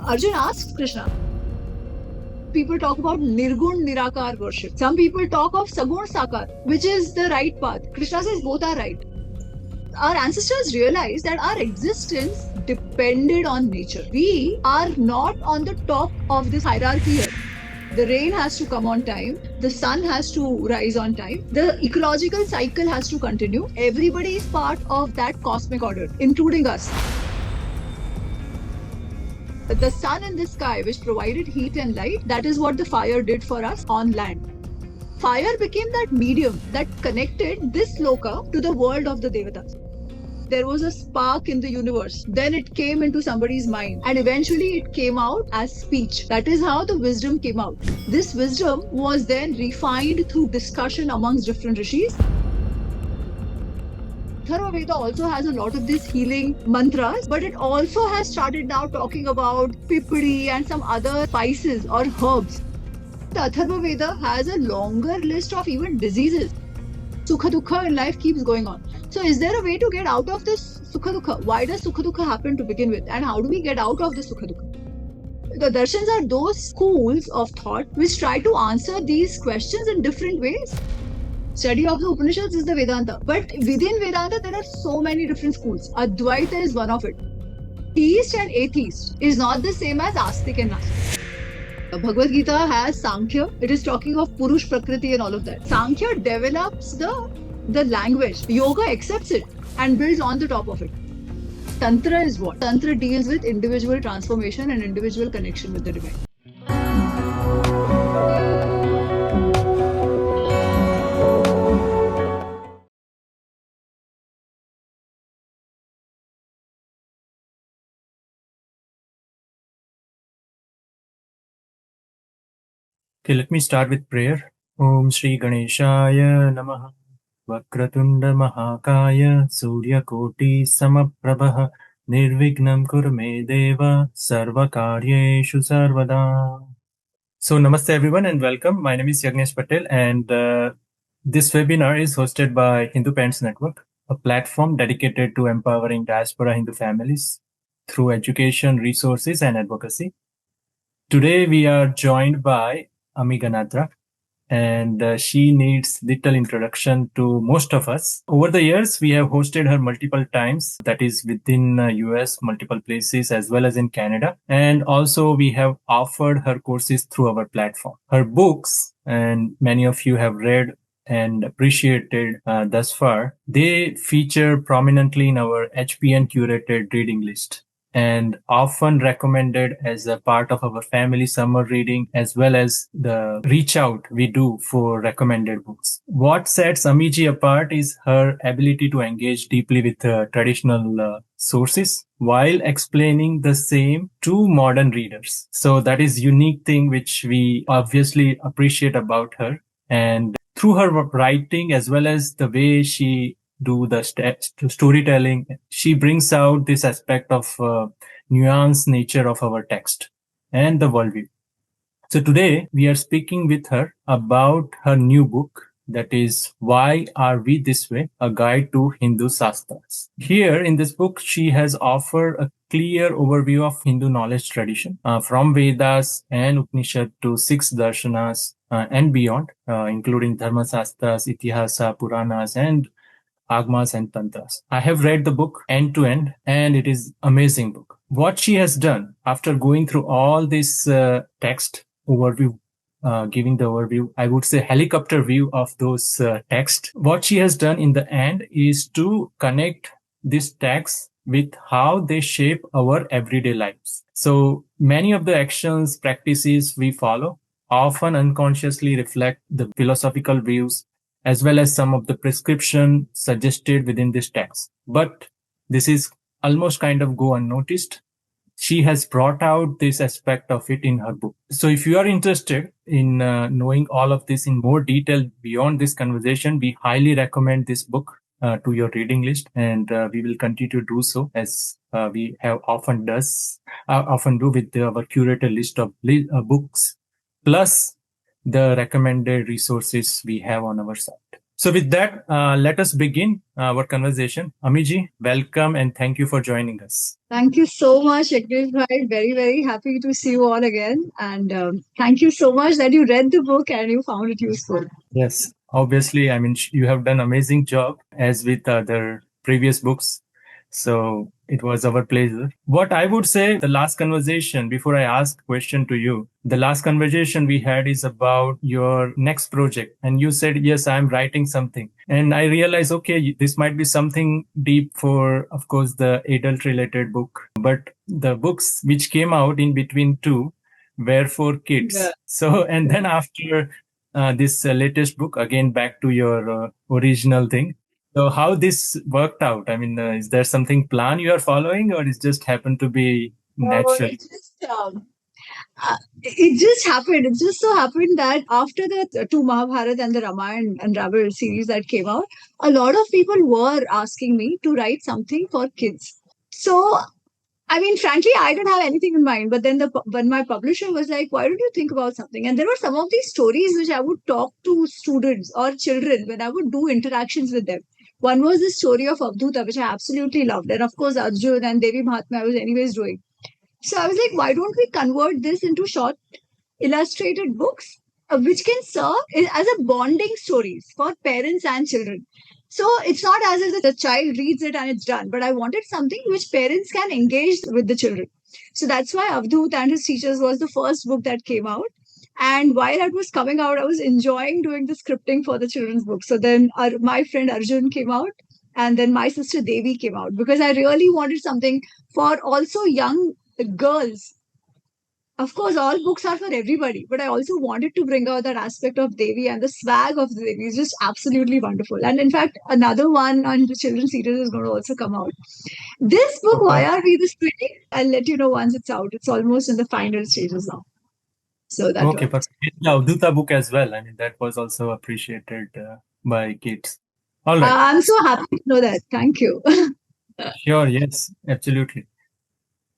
Arjun asks Krishna. People talk about Nirgun Nirakar worship. Some people talk of Sagun Sakar, which is the right path. Krishna says both are right. Our ancestors realized that our existence depended on nature. We are not on the top of this hierarchy here. The rain has to come on time, the sun has to rise on time, the ecological cycle has to continue. Everybody is part of that cosmic order, including us. The sun in the sky, which provided heat and light, that is what the fire did for us on land. Fire became that medium that connected this loka to the world of the Devatas. There was a spark in the universe. Then it came into somebody's mind, and eventually it came out as speech. That is how the wisdom came out. This wisdom was then refined through discussion amongst different rishis. Veda also has a lot of these healing mantras, but it also has started now talking about pipidi and some other spices or herbs. The Atharva Veda has a longer list of even diseases. Sukha Dukha in life keeps going on. So is there a way to get out of this Sukha Dukha? Why does Sukha Dukha happen to begin with? And how do we get out of the Sukha Dukha? The darshans are those schools of thought which try to answer these questions in different ways. Study of the Upanishads is the Vedanta. But within Vedanta, there are so many different schools. Advaita is one of it. Theist and atheist is not the same as Astik and Nastik. Bhagavad Gita has Sankhya. It is talking of Purush, Prakriti and all of that. Sankhya develops the language. Yoga accepts it and builds on the top of it. Tantra is what? Tantra deals with individual transformation and individual connection with the divine. Okay, let me start with prayer. Om Shri Ganeshaya Namaha Vakratunda Mahakaya Surya Koti Samaprabha Nirvignam Kurme Deva Sarva Karyeshu Sarvada. So namaste everyone and welcome. My name is Yagnesh Patel and this webinar is hosted by Hindu Parents Network, a platform dedicated to empowering diaspora Hindu families through education, resources and advocacy. Today we are joined by Ami Ganatra, and she needs little introduction to most of us. Over the years, we have hosted her multiple times, that is within US, multiple places, as well as in Canada. And also we have offered her courses through our platform. Her books, and many of you have read and appreciated thus far, they feature prominently in our HPN curated reading list, and often recommended as a part of our family summer reading, as well as the reach out we do for recommended books. What sets Amiji apart is her ability to engage deeply with traditional sources while explaining the same to modern readers. So that is unique thing which we obviously appreciate about her. And through her writing, as well as the way she do the storytelling, she brings out this aspect of nuanced nature of our text and the worldview. So today we are speaking with her about her new book, that is Why Are We This Way? A Guide to Hindu Shastras. Here in this book, she has offered a clear overview of Hindu knowledge tradition from Vedas and Upanishad to six darshanas and beyond, including Dharma Shastras, Itihasa, Puranas, and Agmas and Tantras. I have read the book end to end, and it is amazing book. What she has done after going through all this text overview, giving the overview, I would say helicopter view of those text. What she has done in the end is to connect this text with how they shape our everyday lives. So many of the actions, practices we follow often unconsciously reflect the philosophical views as well as some of the prescription suggested within this text. But this is almost kind of go unnoticed. She has brought out this aspect of it in her book. So if you are interested in knowing all of this in more detail beyond this conversation, we highly recommend this book to your reading list, and we will continue to do so as we have often do with our curated list of books, plus the recommended resources we have on our site. So with that, let us begin our conversation. Amiji, welcome and thank you for joining us. Thank you so much, Akhilesh bhai. Very, very happy to see you all again. And thank you so much that you read the book and you found it useful. Yes, obviously, I mean, you have done amazing job as with other previous books. So it was our pleasure. What I would say, the last conversation, before I ask question to you, the last conversation we had is about your next project. And you said, yes, I'm writing something. And I realized, okay, this might be something deep for, of course, the adult related book. But the books which came out in between two were for kids. Yeah. So, and then after this latest book, again, back to your original thing. So how this worked out? I mean, is there something plan you are following, or it just happened to be natural? It just happened. It just so happened that after the two Mahabharata and the Ramayana Unraveled series that came out, a lot of people were asking me to write something for kids. So, I mean, frankly, I didn't have anything in mind. But then when my publisher was like, "Why don't you think about something?" And there were some of these stories which I would talk to students or children when I would do interactions with them. One was the story of Avdhuta, which I absolutely loved, and of course Arjun and Devi Mahatma I was anyways doing. So I was like, why don't we convert this into short illustrated books, which can serve as a bonding stories for parents and children. So it's not as if the child reads it and it's done, but I wanted something which parents can engage with the children. So that's why Avdut and his teachers was the first book that came out. And while it was coming out, I was enjoying doing the scripting for the children's book. So then my friend Arjun came out, and then my sister Devi came out because I really wanted something for also young girls. Of course, all books are for everybody, but I also wanted to bring out that aspect of Devi, and the swag of Devi is just absolutely wonderful. And in fact, another one on the children's series is going to also come out. This book, Okay. Why Are We This Pretty? I'll let you know once it's out. It's almost in the final stages now. So that Okay, one. perfect. The Avduta book as well. I mean, that was also appreciated by kids. All right. I'm so happy to know that. Thank you. Sure. Yes, absolutely.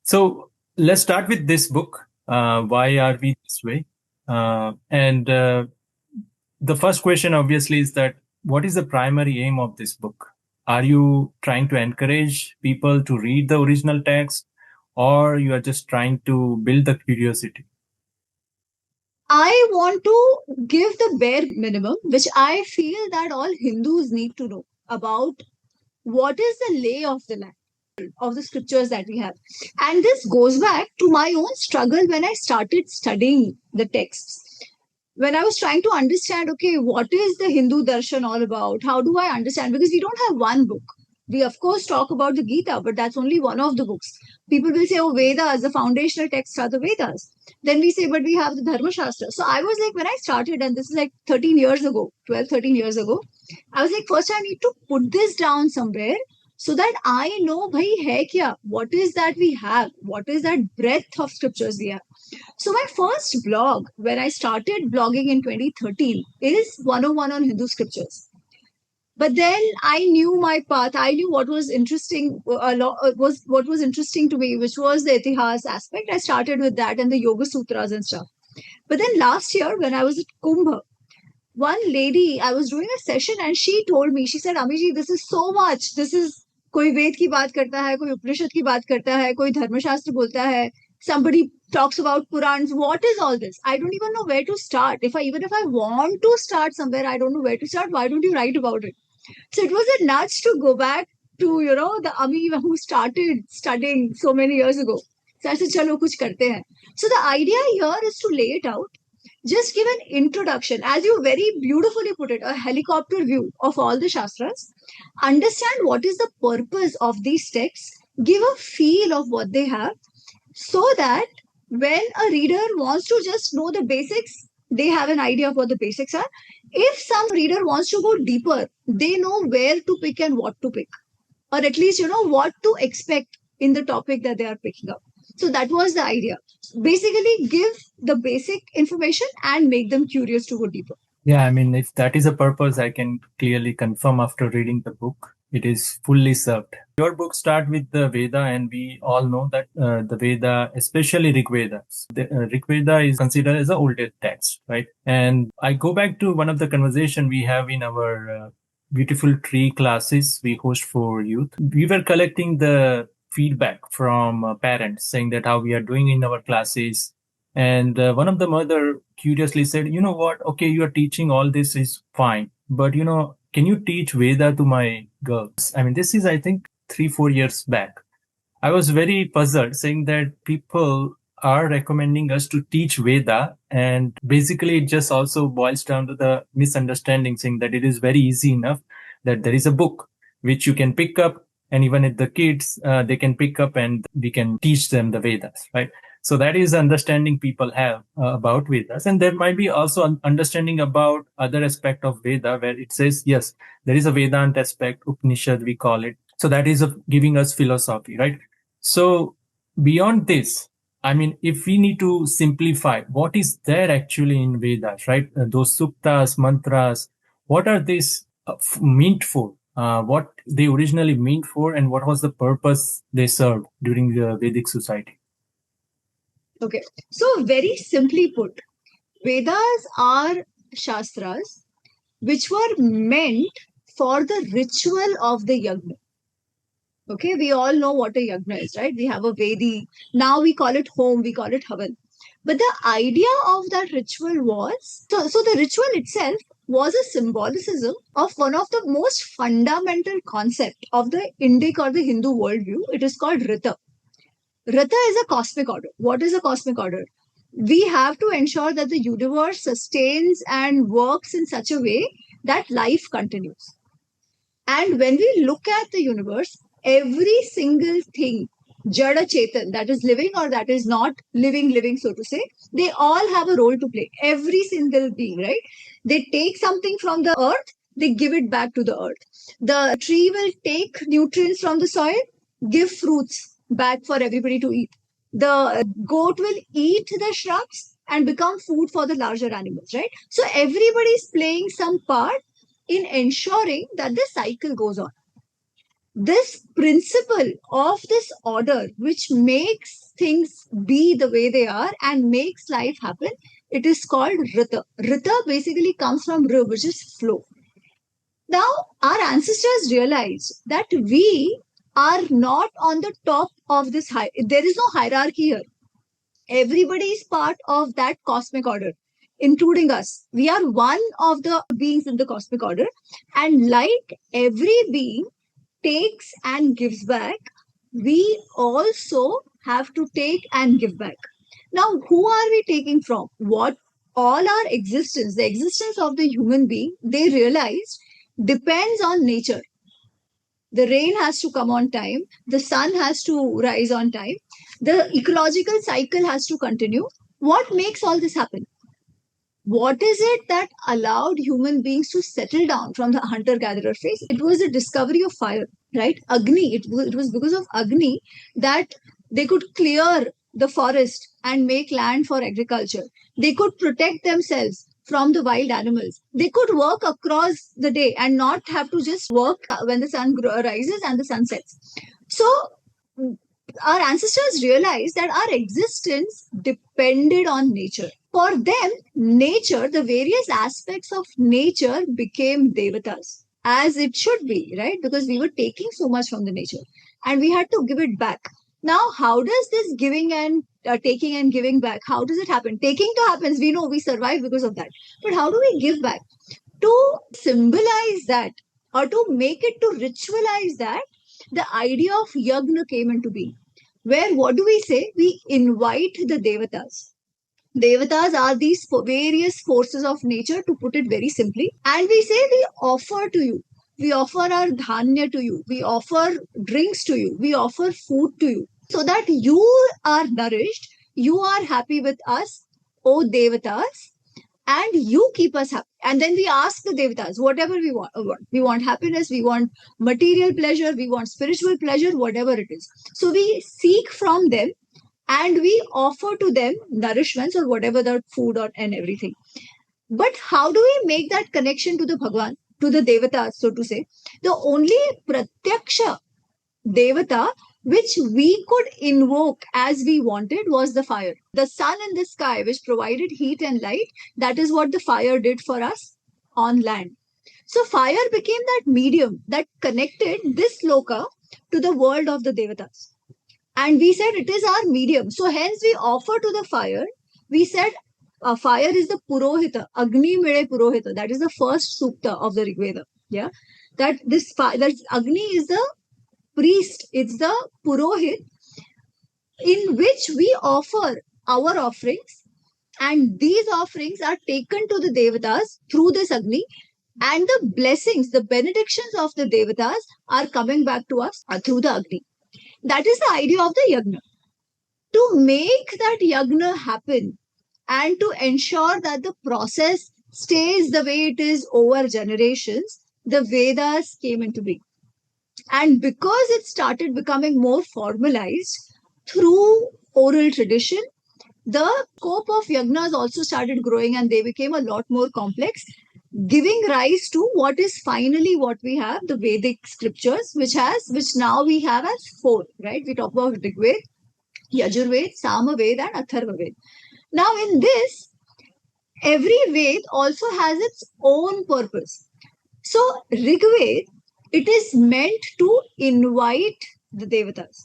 So let's start with this book. Why are we this way? And the first question, obviously, is that what is the primary aim of this book? Are you trying to encourage people to read the original text, or you are just trying to build the curiosity? I want to give the bare minimum, which I feel that all Hindus need to know about what is the lay of the land of the scriptures that we have. And this goes back to my own struggle when I started studying the texts. When I was trying to understand, okay, what is the Hindu darshan all about? How do I understand? Because we don't have one book. We, of course, talk about the Gita, but that's only one of the books. People will say, oh, Vedas, the foundational texts are the Vedas. Then we say, but we have the Dharma Shastras. So I was like, when I started, and this is like 13 years ago, 12, 13 years ago, I was like, first I need to put this down somewhere so that I know, bhai, hai kya? What is that we have? What is that breadth of scriptures we have? So my first blog, when I started blogging in 2013, is 101 on Hindu scriptures. But then I knew my path. I knew what was interesting. Was what was interesting to me, which was the itihas aspect. I started with that and the Yoga Sutras and stuff. But then last year, when I was at Kumbh, one lady, I was doing a session and she told me, she said, Amiji, this is so much. This is कोई वेद की बात करता है, कोई उपनिषद की बात करता है, कोई धर्मशास्त्र बोलता है, somebody talks about Purans. What is all this? I don't even know where to start. Even if I want to start somewhere, I don't know where to start. Why don't you write about it? So it was a nudge to go back to, the Ami who started studying so many years ago. So I said, chalo, kuch karte hain. So the idea here is to lay it out, just give an introduction, as you very beautifully put it, a helicopter view of all the Shastras, understand what is the purpose of these texts, give a feel of what they have, so that when a reader wants to just know the basics, they have an idea of what the basics are. If some reader wants to go deeper, they know where to pick and what to pick, or at least what to expect in the topic that they are picking up. So that was the idea. Basically, give the basic information and make them curious to go deeper. Yeah, I mean, if that is a purpose, I can clearly confirm after reading the book, it is fully served. Your book start with the Veda, and we all know that the Veda, especially Rig Veda, Rig Veda is considered as the oldest text, right? And I go back to one of the conversation we have in our beautiful tree classes we host for youth. We were collecting the feedback from parents saying that how we are doing in our classes. And one of the mother curiously said, you know what? Okay, you are teaching all this is fine, but can you teach Veda to my girls? I mean, this is, I think, 3-4 years back. I was very puzzled saying that people are recommending us to teach Veda, and basically it just also boils down to the misunderstanding saying that it is very easy enough that there is a book which you can pick up, and even if the kids they can pick up and we can teach them the Vedas, right? So that is the understanding people have about Vedas, and there might be also an understanding about other aspect of Veda where it says yes, there is a Vedant aspect, Upanishad we call it. So that is giving us philosophy, right? So beyond this, I mean, if we need to simplify, what is there actually in Vedas, right? Those suktas, mantras, what are these meant for? What they originally meant for, and what was the purpose they served during the Vedic society? Okay, so very simply put, Vedas are Shastras which were meant for the ritual of the yajna. Okay, we all know what a yajna is, right? We have a Vedi. Now we call it home, we call it Havan. But the idea of that ritual was so the ritual itself was a symbolicism of one of the most fundamental concept of the Indic or the Hindu worldview. It is called Rita. Rita is a cosmic order. What is a cosmic order? We have to ensure that the universe sustains and works in such a way that life continues. And when we look at the universe, every single thing, Jada Chetan, that is living or that is not living, so to say, they all have a role to play. Every single being, right? They take something from the earth, they give it back to the earth. The tree will take nutrients from the soil, give fruits back for everybody to eat. The goat will eat the shrubs and become food for the larger animals, right? So everybody is playing some part in ensuring that the cycle goes on. This principle of this order, which makes things be the way they are and makes life happen, it is called Rita. Rita basically comes from R, which is flow. Now, our ancestors realized that we are not on the top of this high. There is no hierarchy here. Everybody is part of that cosmic order, including us. We are one of the beings in the cosmic order. And like every being takes and gives back, we also have to take and give back. Now, who are we taking from? What all our existence, the existence of the human being, they realized depends on nature. The rain has to come on time, the sun has to rise on time, the ecological cycle has to continue. What makes all this happen? What is it that allowed human beings to settle down from the hunter gatherer phase? It was the discovery of fire, right? Agni. It was because of Agni that they could clear the forest and make land for agriculture. They could protect themselves from the wild animals. They could work across the day and not have to just work when the sun rises and the sun sets. So, our ancestors realized that our existence depended on nature. For them, nature, the various aspects of nature became devatas, as it should be, right? Because we were taking so much from the nature and we had to give it back. Now, how does this giving and taking and giving back, how does it happen? Taking to happens, we know we survive because of that. But how do we give back? To symbolize that or to make it to ritualize that, the idea of yagna came into being. Where what do we say? We invite the devatas. Devatas are these various forces of nature, to put it very simply. And we say we offer to you. We offer our dhanya to you. We offer drinks to you. We offer food to you. So that you are nourished. You are happy with us, O Devatas, and you keep us happy. And then we ask the devatas whatever we want. We want happiness, we want material pleasure, we want spiritual pleasure, whatever it is. So we seek from them and we offer to them nourishments or whatever, the food or and everything. But how do we make that connection to the Bhagwan, to the devatas, so to say? The only pratyaksha devata which we could invoke as we wanted was the fire. The sun in the sky, which provided heat and light, that is what the fire did for us on land. So fire became that medium that connected this loka to the world of the devatas. And we said it is our medium. So hence we offer to the fire. We said fire is the purohita, Agni Mire Purohita. That is the first sukta of the Rigveda. Yeah, that that Agni is the priest. It's the purohit in which we offer our offerings, and these offerings are taken to the devatas through this Agni, and the blessings, the benedictions of the devatas are coming back to us through the Agni. That is the idea of the yagna. To make that yagna happen and to ensure that the process stays the way it is over generations, the Vedas came into being. And because it started becoming more formalized through oral tradition, the scope of yagnas also started growing and they became a lot more complex, giving rise to what is finally what we have, the Vedic scriptures, which now we have as four, right? We talk about Rigved, Yajurved, Samaved, and Atharvaved. Now, in this, every Ved also has its own purpose. So, Rigved, it is meant to invite the devatas.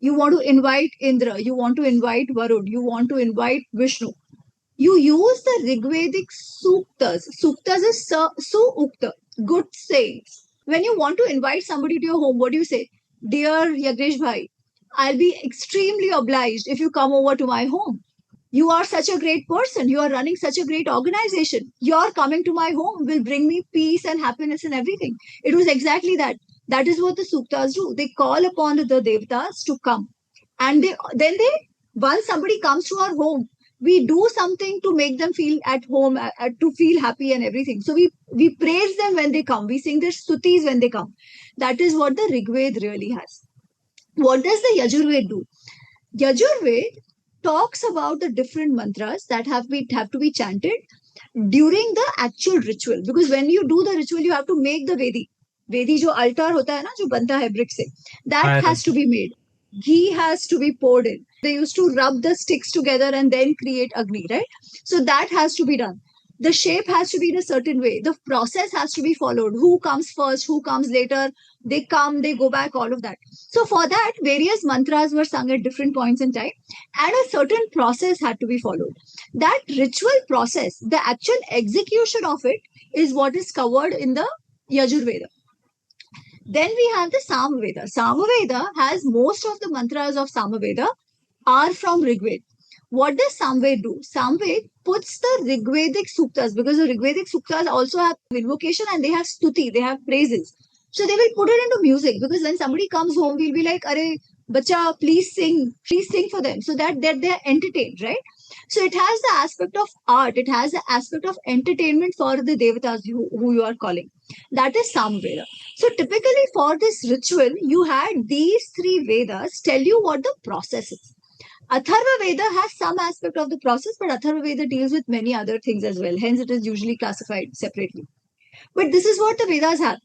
You want to invite Indra, you want to invite Varun, you want to invite Vishnu. You use the Rigvedic suktas. Suktas is su-ukta, good sayings. When you want to invite somebody to your home, what do you say? Dear Yagresh Bhai, I'll be extremely obliged if you come over to my home. You are such a great person. You are running such a great organization. Your coming to my home will bring me peace and happiness and everything. It was exactly that. That is what the suktas do. They call upon the devatas to come. And once somebody comes to our home, we do something to make them feel at home, to feel happy and everything. So we praise them when they come. We sing their stutis when they come. That is what the Rigved really has. What does the Yajurved do? Yajurved talks about the different mantras that have to be chanted during the actual ritual. Because when you do the ritual, you have to make the Vedi jo altar hota hai na, jo banta hai brick se, that has to be made. Ghee has to be poured in. They used to rub the sticks together and then create Agni, right? So that has to be done. The shape has to be in a certain way. The process has to be followed. Who comes first? Who comes later? They come, they go back, all of that. So for that, various mantras were sung at different points in time, and a certain process had to be followed. That ritual process, the actual execution of it, is what is covered in the Yajurveda. Then we have the Samaveda. Samaveda has most of the mantras of Samaveda are from Rigved. What does Samved do? Samved puts the Rigvedic suktas, because the Rigvedic suktas also have invocation and they have stuti, they have praises. So they will put it into music, because when somebody comes home, we'll be like, Are bacha, please sing for them, so that they're entertained, right? So it has the aspect of art, it has the aspect of entertainment for the devatas who you are calling. That is Samveda. So typically for this ritual, you had these three Vedas tell you what the process is. Atharva Veda has some aspect of the process, but Atharva Veda deals with many other things as well. Hence, it is usually classified separately. But this is what the Vedas have.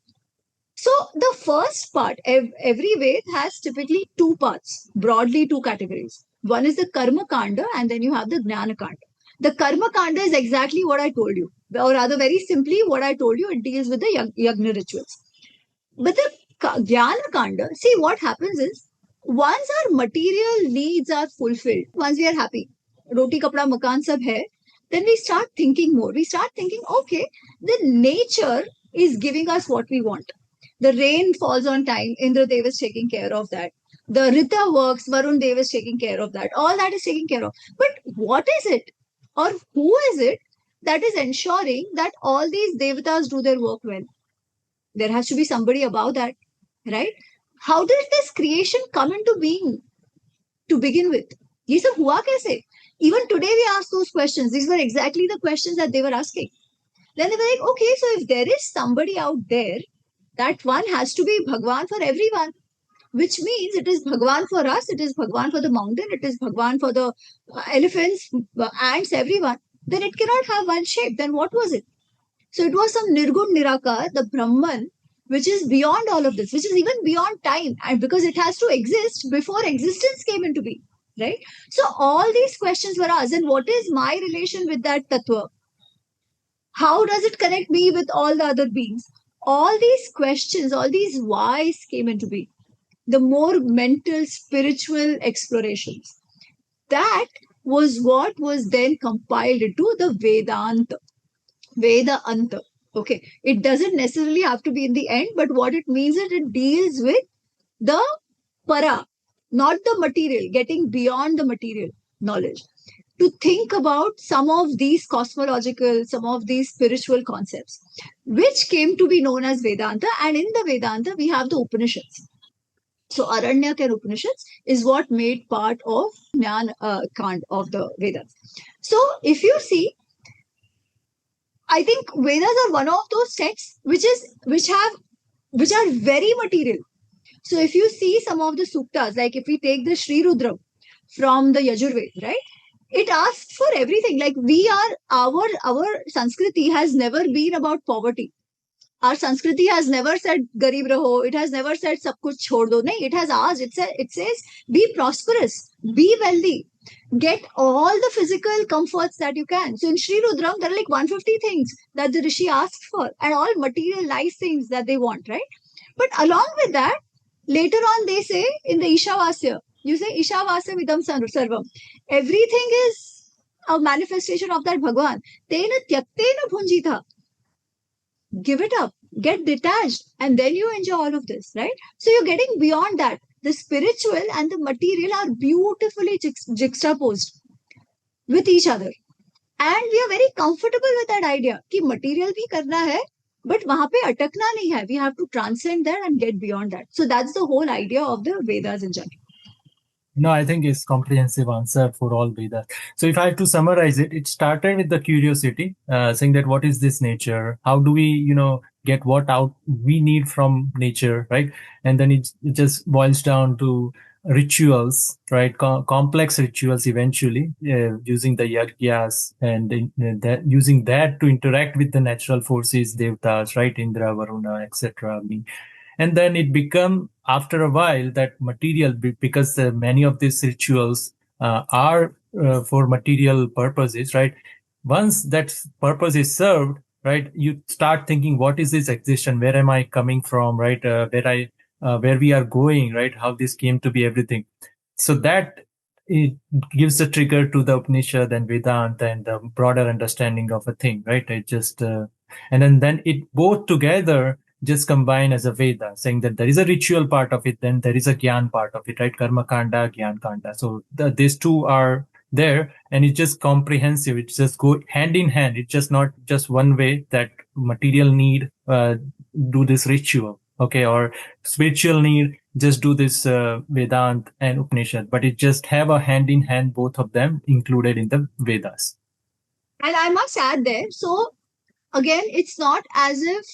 So, the first part, every Ved has typically two parts, broadly two categories. One is the Karma Kanda, and then you have the Jnana Kanda. The Karma Kanda is exactly what I told you, or rather, very simply, what I told you, it deals with the Yagna rituals. But the Jnana Kanda, see what happens is, once our material needs are fulfilled, once we are happy, roti, kapda, makan, sab hai, then we start thinking more. We start thinking, okay, the nature is giving us what we want. The rain falls on time, Indra Dev is taking care of that. The Rita works, Varun Dev is taking care of that. All that is taken care of. But what is it, or who is it that is ensuring that all these devatas do their work well? There has to be somebody above that, right? How did this creation come into being to begin with? Ye sab hua kaise? Even today we ask those questions. These were exactly the questions that they were asking. Then they were like, okay, so if there is somebody out there, that one has to be Bhagwan for everyone, which means it is Bhagwan for us, it is Bhagwan for the mountain, it is Bhagwan for the elephants, ants, everyone. Then it cannot have one shape. Then what was it? So it was some Nirgun Nirakar, the Brahman, which is beyond all of this, which is even beyond time, and because it has to exist before existence came into being, right? So all these questions were asked, and what is my relation with that tattva? How does it connect me with all the other beings? All these questions, all these whys came into being. The more mental, spiritual explorations. That was what was then compiled into the Vedanta, Veda Anta. Okay, it doesn't necessarily have to be in the end, but what it means is it deals with the para, not the material, getting beyond the material knowledge, to think about some of these cosmological, some of these spiritual concepts, which came to be known as Vedanta. And in the Vedanta, we have the Upanishads. So Aranyak and Upanishads is what made part of Jnana Kand of the Vedas. So if you see, I think Vedas are one of those texts which are very material. So if you see some of the suktas, like if we take the Sri Rudram from the Yajurved, right? It asks for everything. Like our Sanskriti has never been about poverty. Our Sanskriti has never said garib raho. It has never said sab kuch chhod do. Nahin, it has asked. It says be prosperous, be wealthy, get all the physical comforts that you can. So in Sri Rudram, there are like 150 things that the Rishi asks for, and all material nice things that they want, right? But along with that, later on they say in the Ishavasya, you say Ishavasya vidam sarvam. Everything is a manifestation of that Bhagwan. Tena tyaktena bhunjita. Give it up, get detached, and then you enjoy all of this, right? So you're getting beyond that. The spiritual and the material are beautifully juxtaposed with each other. And we are very comfortable with that idea कि material भी करना है, but वहां पे अटकना नहीं है. We have to transcend that and get beyond that. So that's the whole idea of the Vedas in general. No, I think it's comprehensive answer for all Vedas. So if I have to summarize it, it started with the curiosity, saying that what is this nature? How do we, get what out we need from nature, right? And then it just boils down to rituals, right? Complex rituals eventually, using the yajnas and using that to interact with the natural forces, devtas, right? Indra, Varuna, etc. And then it become after a while that material, because many of these rituals are for material purposes, right? Once that purpose is served, right, you start thinking, what is this existence? Where am I coming from, right? Where we are going, right? How this came to be, everything. So that it gives a trigger to the Upanishad and Vedanta and the broader understanding of a thing, right? It just and then it both together just combine as a Veda, saying that there is a ritual part of it, then there is a Gyan part of it, right? Karma Kanda, Gyan Kanda. So these two are there, and it's just comprehensive. It's just go hand in hand. It's just not just one way that material need do this ritual, okay, or spiritual need just do this Vedant and Upanishad, but it just have a hand in hand, both of them included in the Vedas. And I must add there, so again, it's not as if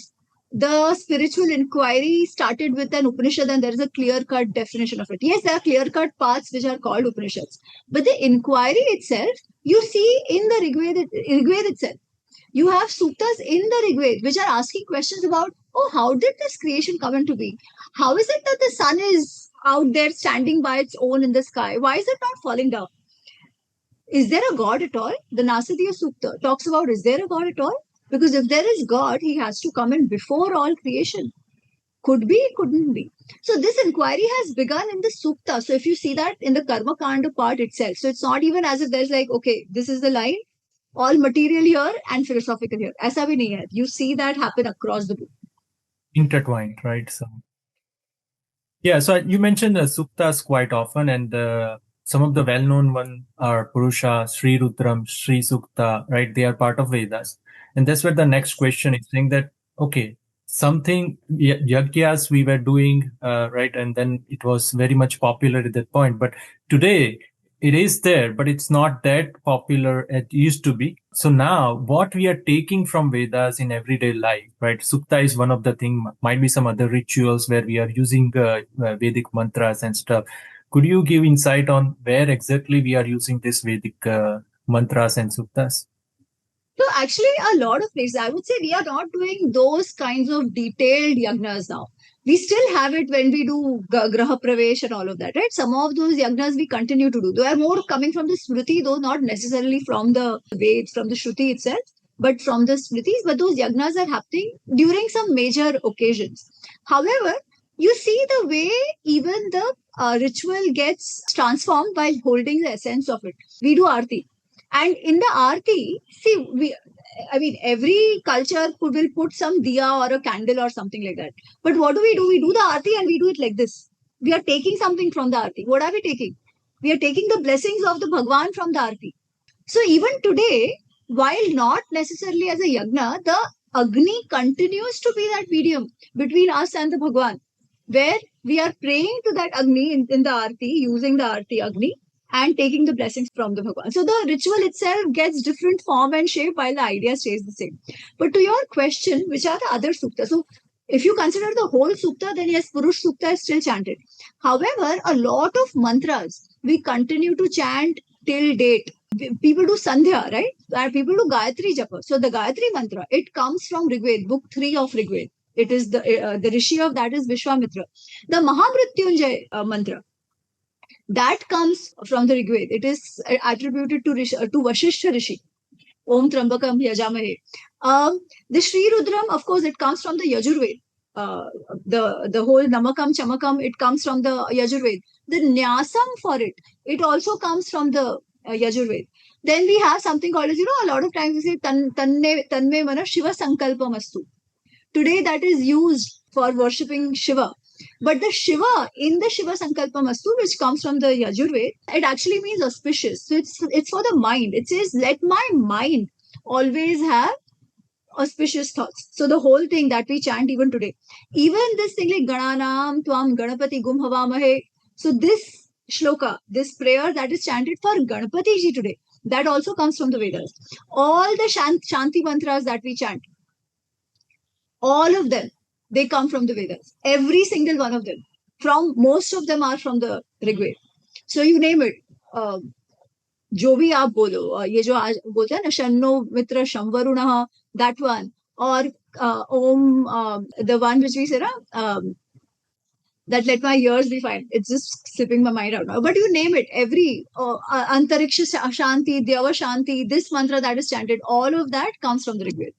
the spiritual inquiry started with an Upanishad and there is a clear-cut definition of it. Yes, there are clear-cut paths which are called Upanishads, but the inquiry itself, you see in the Rigved itself. You have suttas in the Rigved which are asking questions about, oh, how did this creation come into being? How is it that the sun is out there standing by its own in the sky? Why is it not falling down? Is there a God at all? The Nasadiya Sukta talks about, is there a God at all? Because if there is God, he has to come in before all creation. Could be, couldn't be. So this inquiry has begun in the Sukta. So if you see that in the Karma Kanda part itself, so it's not even as if there's like, okay, this is the line, all material here and philosophical here. Aisa bhi nahi hai. You see that happen across the book. Intertwined, right? So yeah, so you mentioned the suktas quite often, and some of the well-known ones are Purusha, Sri Rudram, Sri Sukta, right? They are part of Vedas. And that's where the next question is saying that, okay, something yajnas we were doing, right? And then it was very much popular at that point. But today it is there, but it's not that popular as it used to be. So now what we are taking from Vedas in everyday life, right? Sukta is one of the things, might be some other rituals where we are using Vedic mantras and stuff. Could you give insight on where exactly we are using this Vedic mantras and suktas? So actually, a lot of places, I would say we are not doing those kinds of detailed yagnas now. We still have it when we do graha pravesh and all of that, right? Some of those yagnas we continue to do. They are more coming from the smriti, though not necessarily from the Veds, from the Shruti itself, but from the smritis. But those yagnas are happening during some major occasions. However, you see the way even the ritual gets transformed while holding the essence of it. We do arti, and in the aarti, see, I mean, every culture will put some diya or a candle or something like that. But what do? We do the aarti and we do it like this. We are taking something from the aarti. What are we taking? We are taking the blessings of the Bhagwan from the aarti. So even today, while not necessarily as a yagna, the Agni continues to be that medium between us and the Bhagwan, where we are praying to that Agni in the Aarti, using the Aarti Agni, and taking the blessings from the Bhagwan. So the ritual itself gets different form and shape while the idea stays the same. But to your question, which are the other suktas? So if you consider the whole sukta, then yes, Purush Sukta is still chanted. However, a lot of mantras we continue to chant till date. People do Sandhya, right? And people do Gayatri Japa. So the Gayatri mantra, it comes from Rigved, book 3 of Rigved. It is the rishi of that is Vishwamitra. The Mahamrityunjay mantra, that comes from the Rigved. It is attributed to Vashishta Rishi. Om Trambakam Yajamahe. The Sri Rudram, of course, it comes from the Yajurved. The whole Namakam Chamakam, it comes from the Yajurved. The Nyasam for it also comes from the Yajurved. Then we have something called as, a lot of times we say Tanme Mana Shiva Sankalpamastu. Today that is used for worshipping Shiva. But the Shiva in the Shiva Sankalpamastu, which comes from the Yajurved, it actually means auspicious. So it's for the mind. It says, let my mind always have auspicious thoughts. So the whole thing that we chant even today, even this thing like Gananam Tvam Ganapati Gum Havamahe. So this shloka, this prayer that is chanted for Ganapati ji today, that also comes from the Vedas. All the Shanti mantras that we chant, all of them, they come from the Vedas. Every single one of them. Most of them are from the Rigved. So you name it. जो भी आप बोलो, ये जो आज बोलते हैं ना, शन्नो मित्र शंवरुणः, that one, or Om, the one which we say, that let my ears be fine. It's just slipping my mind out now. But you name it, every Antariksha Shanti, Deva Shanti, this mantra that is chanted, all of that comes from the Rigved.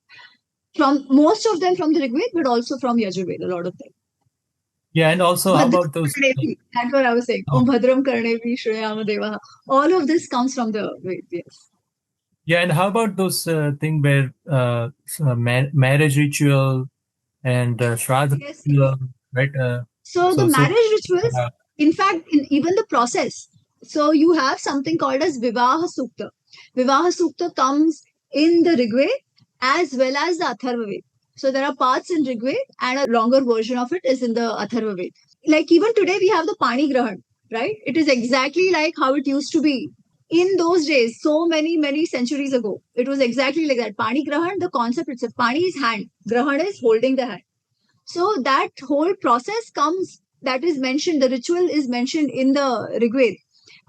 From most of them from the Rigved, but also from Yajurved, a lot of them. Yeah, and also how about those? That's what I was saying. Om Bhadram Karnevi Shreyama Devaha. All of this comes from the Veds, yes. Yeah, and how about those thing where marriage ritual and Shraddha ritual, right? So the marriage rituals, in fact, in even the process. So you have something called as Vivaha Sukta. Vivaha Sukta comes in the Rigved as well as the Atharva Ved. So there are parts in Rigved and a longer version of it is in the Atharva Ved. Like even today we have the Pani Grahan, right? It is exactly like how it used to be in those days, so many centuries ago. It was exactly like that. Pani Grahan, the concept itself, Pani is hand, Grahan is holding the hand. So that whole process comes, that is mentioned, the ritual is mentioned in the Rigved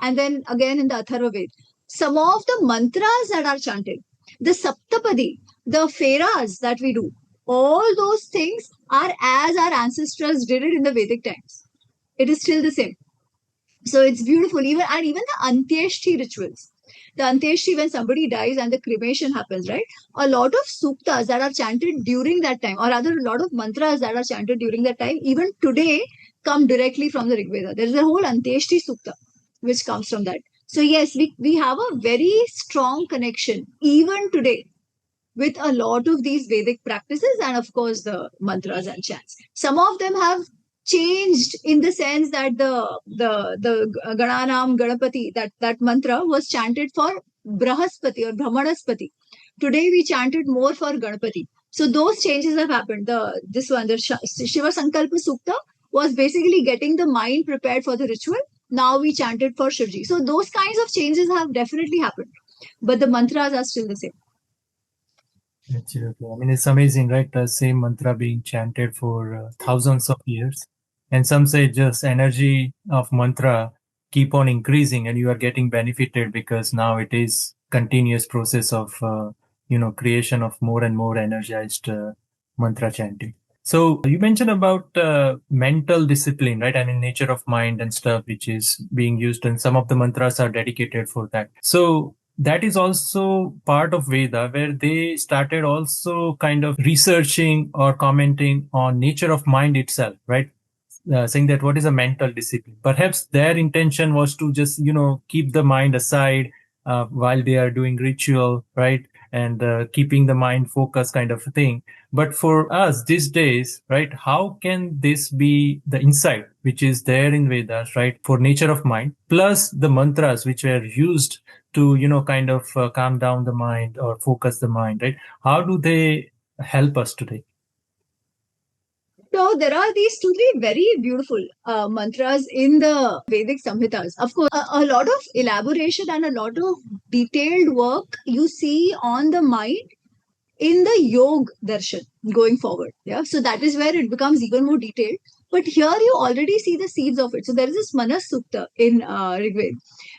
and then again in the Atharva Ved. Some of the mantras that are chanted, the Saptapadi, the Feras that we do, all those things are as our ancestors did it in the Vedic times. It is still the same. So it's beautiful. Even the Antyeshti rituals. The Antyeshti, when somebody dies and the cremation happens, right? A lot of suktas that are chanted during that time, or rather a lot of mantras that are chanted during that time, even today, come directly from the Rigveda. There is a whole Antyeshti sukta which comes from that. So yes, we have a very strong connection even today with a lot of these Vedic practices and of course the mantras and chants. Some of them have changed in the sense that the Gananam Ganapati, that mantra was chanted for Brahaspati or Brahmanaspati. Today we chanted more for Ganapati. So those changes have happened. The Shiva Sankalpa Sukta was basically getting the mind prepared for the ritual. Now we chanted for Shivji. So those kinds of changes have definitely happened. But the mantras are still the same. Absolutely. I mean, it's amazing, right? The same mantra being chanted for thousands of years. And some say just energy of mantra keep on increasing and you are getting benefited because now it is continuous process of creation of more and more energized mantra chanting. So you mentioned about mental discipline, right? I mean, nature of mind and stuff, which is being used, and some of the mantras are dedicated for that. So that is also part of Veda, where they started also kind of researching or commenting on nature of mind itself, right? Saying that what is a mental discipline. Perhaps their intention was to just, keep the mind aside while they are doing ritual, right? And keeping the mind focused kind of a thing. But for us these days, right, how can this be the insight which is there in Vedas, right, for nature of mind, plus the mantras which were used to, kind of calm down the mind or focus the mind, right? How do they help us today? So there are these two, three very beautiful mantras in the Vedic Samhitas. Of course, a lot of elaboration and a lot of detailed work you see on the mind in the Yog Darshan going forward. Yeah. So that is where it becomes even more detailed. But here you already see the seeds of it. So there is this Manas Sukta in Rigved,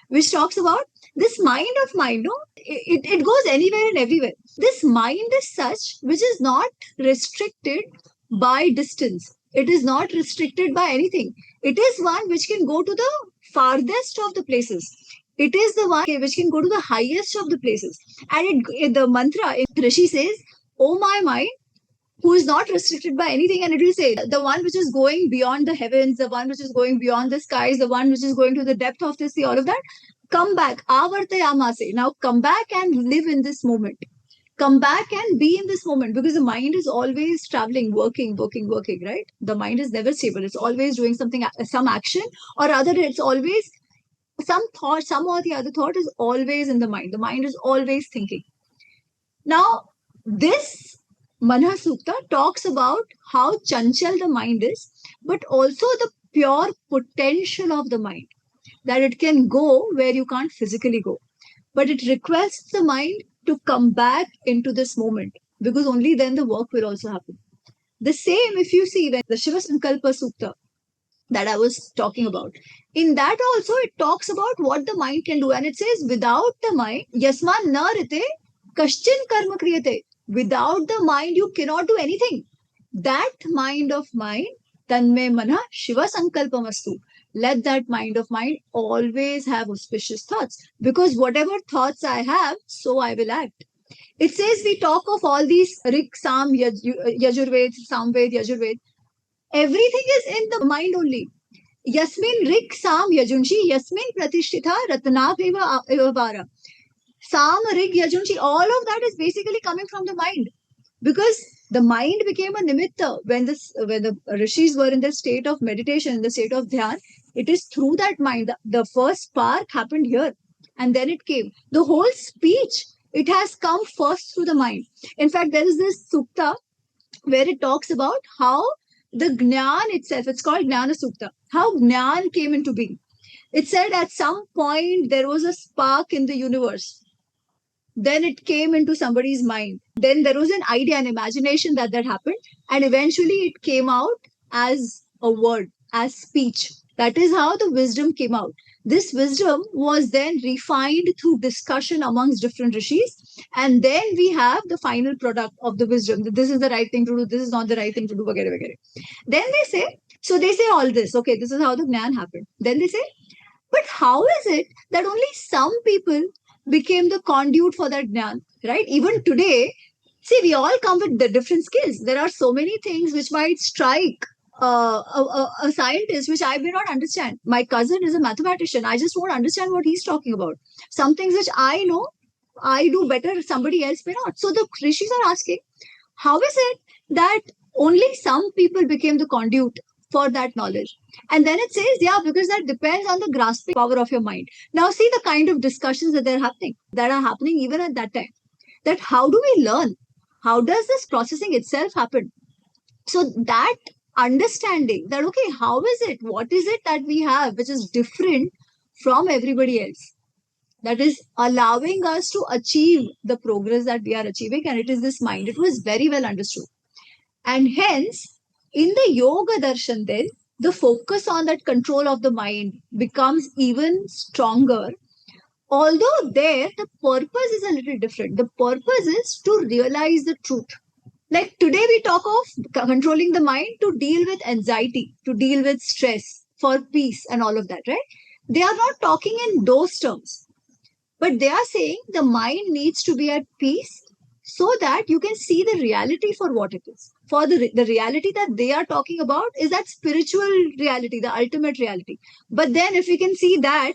which talks about this mind of mind. No, it goes anywhere and everywhere. This mind is such which is not restricted by distance. It is not restricted by anything. It is one which can go to the farthest of the places. It is the one which can go to the highest of the places. And the mantra, Rishi says, "Oh my mind, who is not restricted by anything," and it will say, "The one which is going beyond the heavens, the one which is going beyond the skies, the one which is going to the depth of the sea, all of that, come back, avartayamase." Now come back and live in this moment. Come back and be in this moment, because the mind is always traveling, working, right? The mind is never stable. It's always doing something, some action, or rather, it's always some thought, some or the other thought is always in the mind. The mind is always thinking. Now, this Manha Sukta talks about how chanchal the mind is, but also the pure potential of the mind, that it can go where you can't physically go. But it requests the mind to come back into this moment, because only then the work will also happen. The same, if you see, when the Shiva Sankalpa Sukta that I was talking about, in that also it talks about what the mind can do. And it says, without the mind, yasman na rite kaschin karma kriyate. Without the mind, you cannot do anything. That mind of mine, tanme mana Shiva Sankalpamastu. Let that mind of mine always have auspicious thoughts, because whatever thoughts I have, so I will act. It says, we talk of all these Rik, Sam, Yajurved, Samved, Yajurved. Everything is in the mind only. Yasmin Rik Sam Yajunshi, Yasmin Pratishtitha Ratnabheva Vara. Sam Rik Yajunshi, all of that is basically coming from the mind. Because the mind became a nimitta when the rishis were in the state of meditation, in the state of dhyan. It is through that mind. The first spark happened here, and then it came. The whole speech, it has come first through the mind. In fact, there is this sukta where it talks about how the Gnan itself, it's called Gnana Sukta, how Gnan came into being. It said at some point there was a spark in the universe. Then it came into somebody's mind. Then there was an idea, an imagination that happened. And eventually it came out as a word, as speech. That is how the wisdom came out. This wisdom was then refined through discussion amongst different rishis. And then we have the final product of the wisdom. That this is the right thing to do, this is not the right thing to do, vagere, vagere. Then they say all this. Okay, this is how the Gnan happened. Then they say, but how is it that only some people became the conduit for that Gnan, right? Even today, see, we all come with the different skills. There are so many things which might strike a scientist, which I may not understand. My cousin is a mathematician. I just won't understand what he's talking about. Some things which I know, I do better, somebody else may not. So the rishis are asking, how is it that only some people became the conduit for that knowledge? And then it says, yeah, because that depends on the grasping power of your mind. Now, see the kind of discussions that are happening even at that time. That how do we learn? How does this processing itself happen? So that understanding that, okay, how is it? What is it that we have which is different from everybody else? That is allowing us to achieve the progress that we are achieving. And it is this mind. It was very well understood. And hence, in the Yoga Darshan, then, the focus on that control of the mind becomes even stronger, Although there, the purpose is a little different. The purpose is to realize the truth. Like today, we talk of controlling the mind to deal with anxiety, to deal with stress, for peace, and all of that, right? They are not talking in those terms, but they are saying the mind needs to be at peace so that you can see the reality for what it is. For the reality that they are talking about is that spiritual reality, the ultimate reality. But then, if we can see that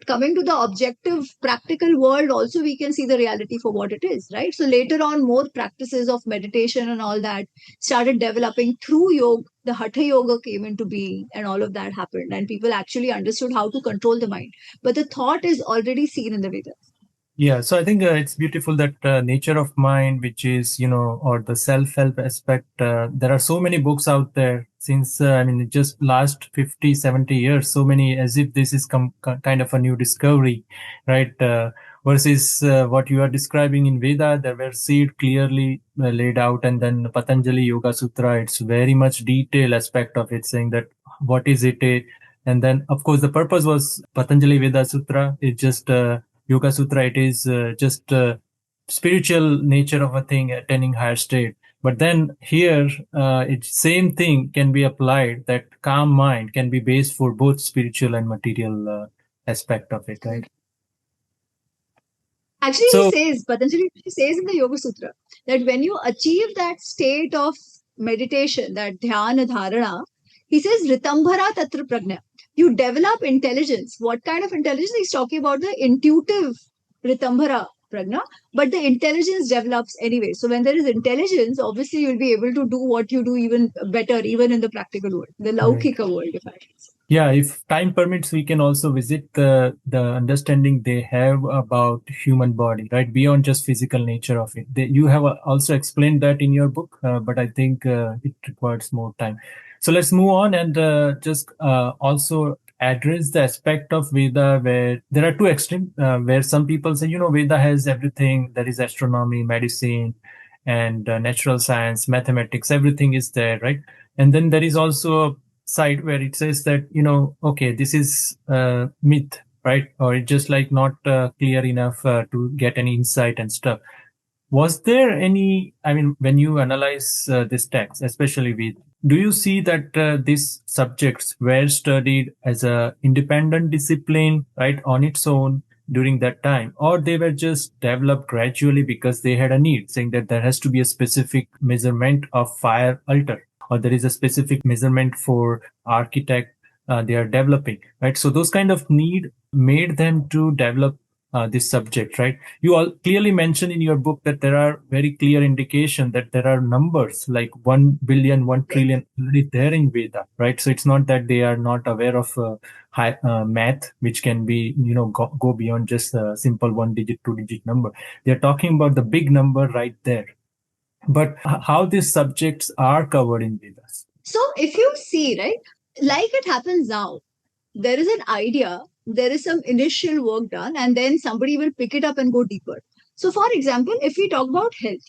coming to the objective practical world also, we can see the reality for what it is, right? So later on, more practices of meditation and all that started developing through yoga. The hatha yoga came into being and all of that happened, and people actually understood how to control the mind, but the thought is already seen in the Vedas. Yeah, so I think it's beautiful that nature of mind, which is, or the self-help aspect, there are so many books out there since, just last 50, 70 years, so many as if this is kind of a new discovery, right? Versus what you are describing in Veda, there were seed clearly laid out, and then Patanjali Yoga Sutra, it's very much detailed aspect of it, saying that what is it, and then of course the purpose was Patanjali Veda Sutra. It just Yoga Sutra, it is just spiritual nature of a thing, attaining higher state. But then here, it's same thing can be applied. That calm mind can be based for both spiritual and material aspect of it, right? Actually, he So says, Patanjali says in the Yoga Sutra that when you achieve that state of meditation, that dhyana dharana, he says, Ritambhara tatra pragna. You develop intelligence. What kind of intelligence? He's talking about the intuitive Ritambhara pragna, but the intelligence develops anyway. So when there is intelligence, obviously you'll be able to do what you do even better, even in the practical world, the right. Laukika world, if I should say. Yeah, if time permits, we can also visit the understanding they have about human body, right? Beyond just physical nature of it. You have also explained that in your book, but I think it requires more time. So let's move on and just also address the aspect of Veda where there are two extremes, where some people say, Veda has everything. There is astronomy, medicine, and natural science, mathematics, everything is there, right? And then there is also side where it says that okay, this is myth, right? Or it's just like not clear enough to get any insight and stuff. Was there any, when you analyze this text, especially with, do you see that these subjects were studied as a independent discipline, right, on its own during that time, or they were just developed gradually because they had a need, saying that there has to be a specific measurement of fire altar, or there is a specific measurement for architect they are developing, right? So those kind of need made them to develop this subject, right? You all clearly mention in your book that there are very clear indication that there are numbers like 1 billion, 1 trillion already there in Veda, right? So it's not that they are not aware of high math, which can be, go beyond just a simple 1 digit, 2 digit number. They're talking about the big number right there. But how these subjects are covered in Vedas? So if you see, right, like it happens now, there is an idea, there is some initial work done, and then somebody will pick it up and go deeper. So, for example, if we talk about health,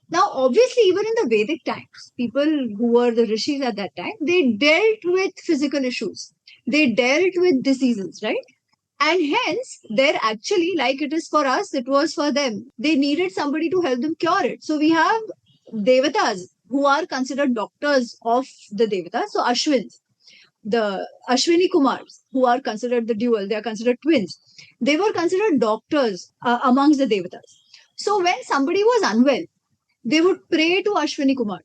now obviously, even in the Vedic times, people who were the rishis at that time, they dealt with physical issues, they dealt with diseases, right? And hence, they're actually, like it is for us, it was for them. They needed somebody to help them cure it. So we have devatas who are considered doctors of the devatas. So Ashwins, the Ashwini Kumars, who are considered the dual, they are considered twins. They were considered doctors amongst the devatas. So when somebody was unwell, they would pray to Ashwini Kumar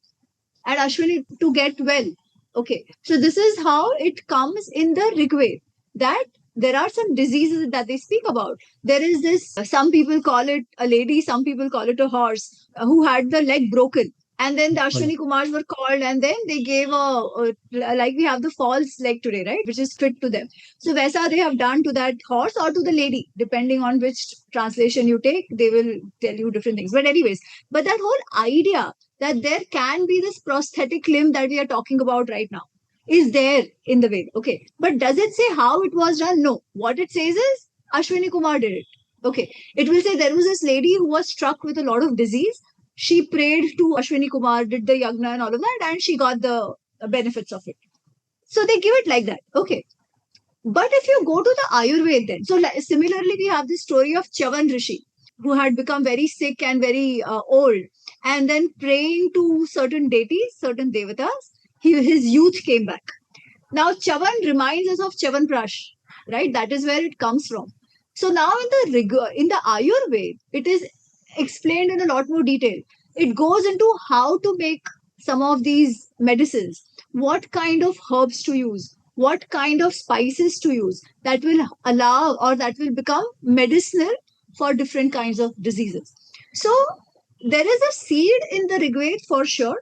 and Ashwini to get well. Okay, so this is how it comes in the Rigved, that there are some diseases that they speak about. There is this, some people call it a lady, some people call it a horse, who had the leg broken. And then the Right. Ashwini Kumars were called, and then they gave like we have the false leg today, right? Which is fit to them. So, Vaisa they have done to that horse or to the lady, depending on which translation you take, they will tell you different things. But, anyways, but that whole idea that there can be this prosthetic limb that we are talking about right now is there in the Veda. Okay. But does it say how it was done? No. What it says is Ashwini Kumar did it. Okay. It will say there was this lady who was struck with a lot of disease. She prayed to Ashwini Kumar, did the yagna and all of that, and she got the benefits of it. So they give it like that. Okay. But if you go to the Ayurveda, then, so similarly, we have the story of Chavan Rishi, who had become very sick and very old, and then praying to certain deities, certain devatas, his youth came back. Now, Chavan reminds us of Chavanprash, right? That is where it comes from. So now in the Ayurveda, it is explained in a lot more detail. It goes into how to make some of these medicines, what kind of herbs to use, what kind of spices to use that will allow or that will become medicinal for different kinds of diseases. So there is a seed in the Rigveda for sure.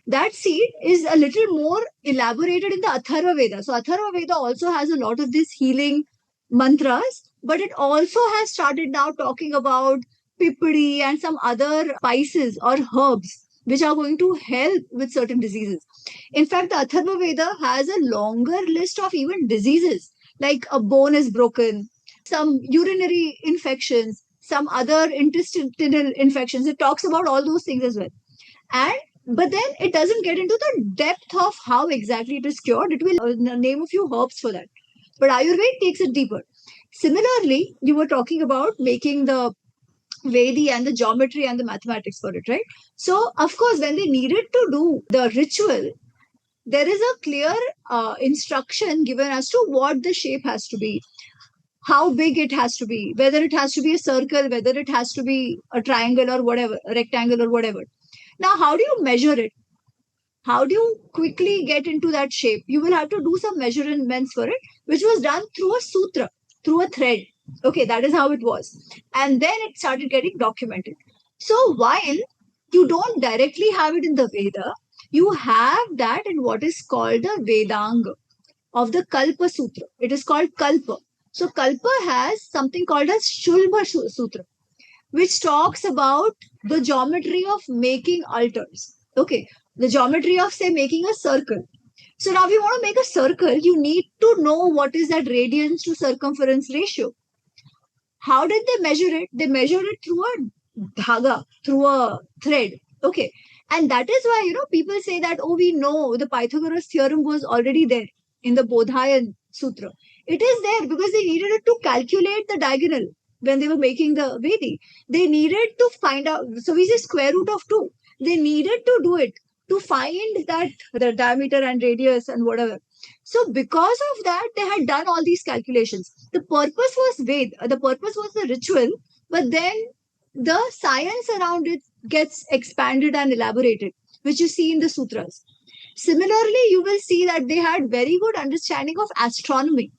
That seed is a little more elaborated in the Atharva Veda. So Atharva Veda also has a lot of these healing mantras, but it also has started now talking about pipidi and some other spices or herbs which are going to help with certain diseases. In fact, the Atharva Veda has a longer list of even diseases, like a bone is broken, some urinary infections, some other intestinal infections. It talks about all those things as well. And but then it doesn't get into the depth of how exactly it is cured. It will name a few herbs for that. But Ayurveda takes it deeper. Similarly, you were talking about making the Vedi and the geometry and the mathematics for it, right? So, of course, when they needed to do the ritual, there is a clear instruction given as to what the shape has to be, how big it has to be, whether it has to be a circle, whether it has to be a triangle or whatever, a rectangle or whatever. Now, how do you measure it? How do you quickly get into that shape? You will have to do some measurements for it, which was done through a sutra, through a thread. Okay, that is how it was. And then it started getting documented. So while you don't directly have it in the Veda, you have that in what is called the Vedanga of the Kalpa Sutra. It is called Kalpa. So Kalpa has something called as Shulba Sutra, which talks about the geometry of making altars. Okay, the geometry of, say, making a circle. So now, if you want to make a circle, you need to know what is that radians to circumference ratio. How did they measure it? They measured it through a dhaga, through a thread. Okay, and that is why people say that, oh, we know the Pythagoras theorem was already there in the Bodhayan Sutra. It is there because they needed it to calculate the diagonal when they were making the Vedi. They needed to find out. So we say square root of 2. They needed to do it to find that the diameter and radius and whatever. So because of that, they had done all these calculations. The purpose was the purpose was the ritual, but then the science around it gets expanded and elaborated, which you see in the sutras. Similarly, you will see that they had very good understanding of astronomy,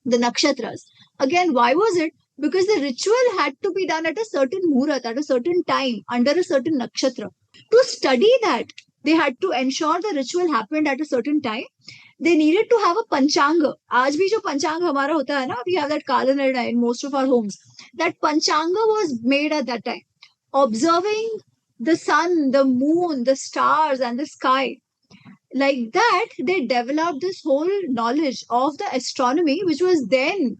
the nakshatras. Again, why was it? Because the ritual had to be done at a certain murat, at a certain time, under a certain nakshatra. To study that, they had to ensure the ritual happened at a certain time. They needed to have a panchanga. आज भी जो पंचांग हमारा होता है ना, we have that calendar in most of our homes. That panchanga was made at that time, observing the sun, the moon, the stars, and the sky. Like that, they developed this whole knowledge of the astronomy, which was then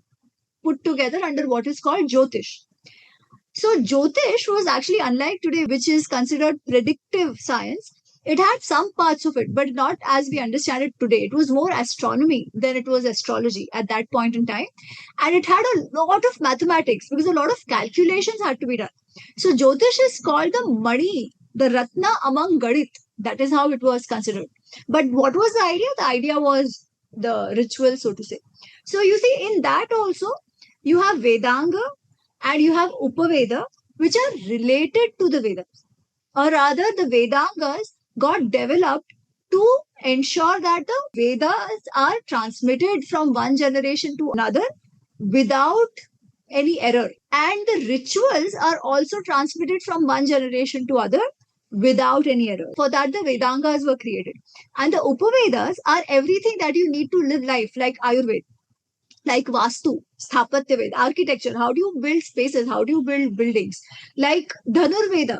put together under what is called Jyotish. So Jyotish was actually, unlike today, which is considered predictive science, it had some parts of it, but not as we understand it today. It was more astronomy than it was astrology at that point in time. And it had a lot of mathematics because a lot of calculations had to be done. So Jyotish is called the Mani, the Ratna among Gadit. That is how it was considered. But what was the idea? The idea was the ritual, so to say. So you see, in that also, you have Vedanga and you have Upaveda, which are related to the Vedas. Or rather, the Vedangas got developed to ensure that the Vedas are transmitted from one generation to another without any error. And the rituals are also transmitted from one generation to other without any error. For that, the Vedangas were created. And the Upavedas are everything that you need to live life, like Ayurveda, like Vastu, Sthapatya Veda, architecture. How do you build spaces? How do you build buildings? Like Dhanurveda,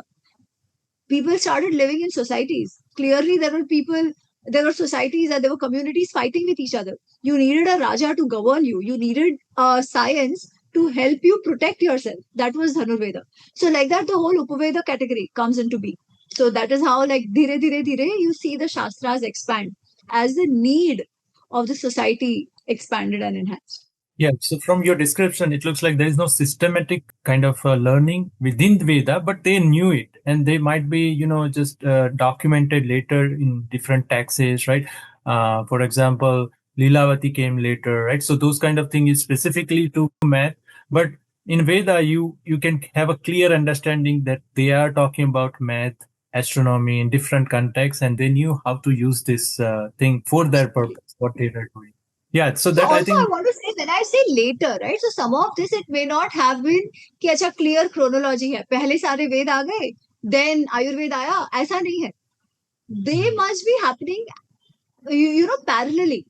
people started living in societies. Clearly, there were societies and there were communities fighting with each other. You needed a Raja to govern you. You needed science to help you protect yourself. That was Dhanurveda. So, like that, the whole Upaveda category comes into being. So that is how, like, dire, dire, dire, you see the Shastras expand as the need of the society expanded and enhanced. Yeah, so from your description, it looks like there is no systematic kind of learning within the Veda, but they knew it, and they might be, just documented later in different texts, right? For example, Lilavati came later, right? So those kind of things is specifically to math, but in Veda, you can have a clear understanding that they are talking about math, astronomy in different contexts, and they knew how to use this thing for their Absolutely. purpose, what they are doing. Yeah, so So that I also I think. want to say, when I say later, right? So some of this it may not have been कि अच्छा clear chronology है. पहले सारे वेद आ गए, then Ayurveda आया, ऐसा नहीं है. They must be happening, parallelly.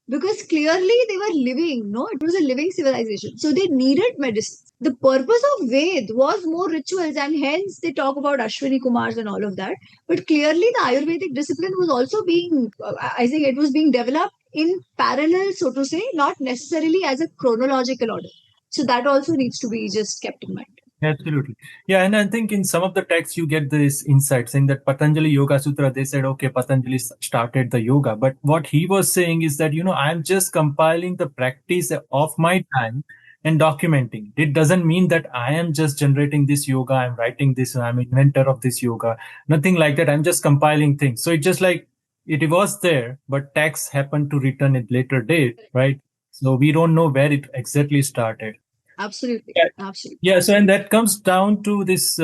Because clearly they were living, no, it was a living civilization, so they needed medicine. The purpose of Ved was more rituals, and hence they talk about Ashwini Kumars and all of that. But clearly the Ayurvedic discipline was also being, I think it was being developed in parallel, so to say, not necessarily as a chronological order. So that also needs to be just kept in mind. Absolutely. Yeah, and I think in some of the texts you get this insight saying that Patanjali Yoga Sutra, they said, okay, Patanjali started the yoga. But what he was saying is that, I'm just compiling the practice of my time and documenting. It doesn't mean that I am just generating this yoga, I'm writing this, I'm inventor of this yoga. Nothing like that. I'm just compiling things. So it's just like it was there, but texts happened to return at later date, right? So we don't know where it exactly started. Absolutely. Absolutely. Yeah, so and that comes down to this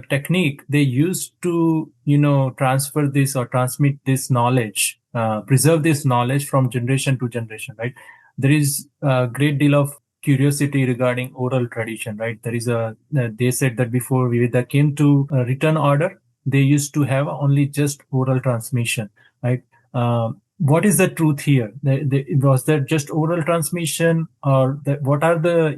technique they used to, transfer this or transmit this knowledge, preserve this knowledge from generation to generation, right? There is a great deal of curiosity regarding oral tradition, right? They said that before Veda came to written order, they used to have only just oral transmission, right? What is the truth here? Was there just oral transmission, or what are the,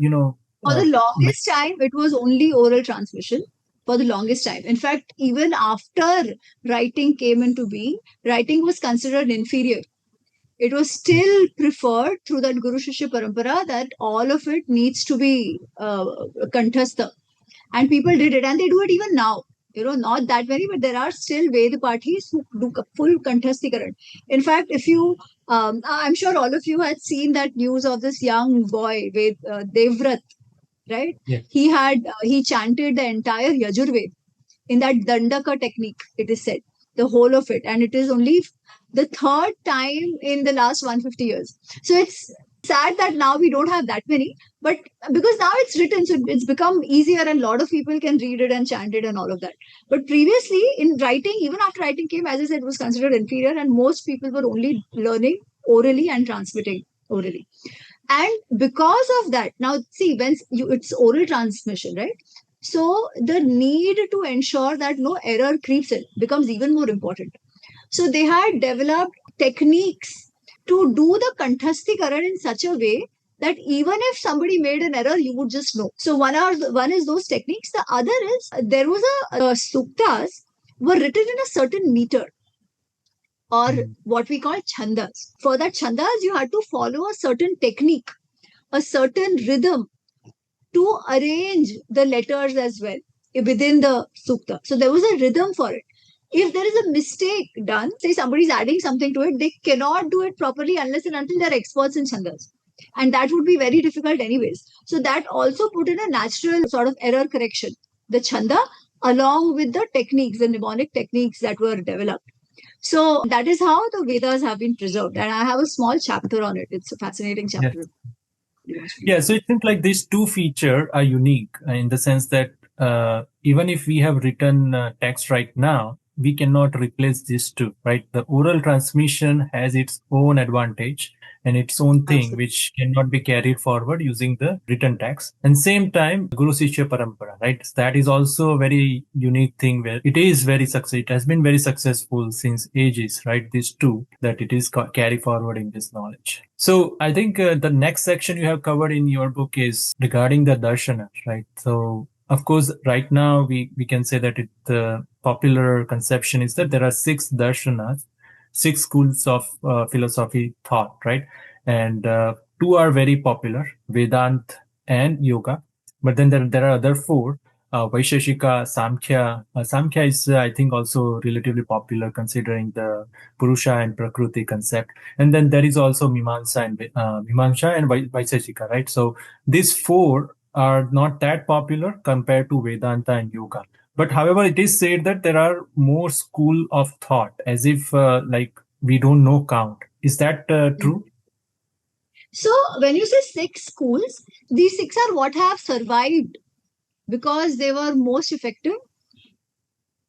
For the longest time, it was only oral transmission. For the longest time. In fact, even after writing came into being, writing was considered inferior. It was still preferred through that Guru Shishya Parampara that all of it needs to be kanthastha. And people did it, and they do it even now. Not that many, but there are still Veda parties who do full kanthastikaran. In fact, if you, I'm sure all of you had seen that news of this young boy with Devrat, right? Yeah. He chanted the entire Yajurved in that Dandaka technique, it is said, the whole of it. And it is only the third time in the last 150 years. So it's sad that now we don't have that many, but because now it's written, so it's become easier and a lot of people can read it and chant it and all of that. But previously in writing, even after writing came, as I said, it was considered inferior, and most people were only learning orally and transmitting orally. And because of that, now see, it's oral transmission, right? So the need to ensure that no error creeps in becomes even more important. So they had developed techniques to do the kanthastikaran in such a way that even if somebody made an error, you would just know. So one is those techniques. The other is there was suktas were written in a certain meter, or what we call chandas. For that chandas, you had to follow a certain technique, a certain rhythm to arrange the letters as well within the sukta. So there was a rhythm for it. If there is a mistake done, say somebody is adding something to it, they cannot do it properly unless and until they're experts in chandas. And that would be very difficult anyways. So that also put in a natural sort of error correction, the chanda, along with the techniques, the mnemonic techniques that were developed. So that is how the Vedas have been preserved. And I have a small chapter on it. It's a fascinating chapter. Yeah, so it seems like these two features are unique in the sense that even if we have written text right now, we cannot replace these two, right? The oral transmission has its own advantage and its own thing, Absolutely. which cannot be carried forward using the written text. And same time, Guru Shishya Parampara, right? That is also a very unique thing where it is very successful. It has been very successful since ages, right? These two, that it is carry forwarding this knowledge. So I think the next section you have covered in your book is regarding the darshana, right? So of course, right now we can say that the popular conception is that there are 6 darshanas, 6 schools of philosophy thought, right? And 2 are very popular, Vedant and Yoga. But then there are other 4. Vaisheshika, Samkhya. Samkhya is, I think, also relatively popular considering the Purusha and Prakriti concept. And then there is also Mimamsa and Vaisheshika, right? So these four are not that popular compared to Vedanta and Yoga. But however, it is said that there are more school of thought, as if like we don't know count. Is that true? So when you say six schools, these six are what have survived because they were most effective,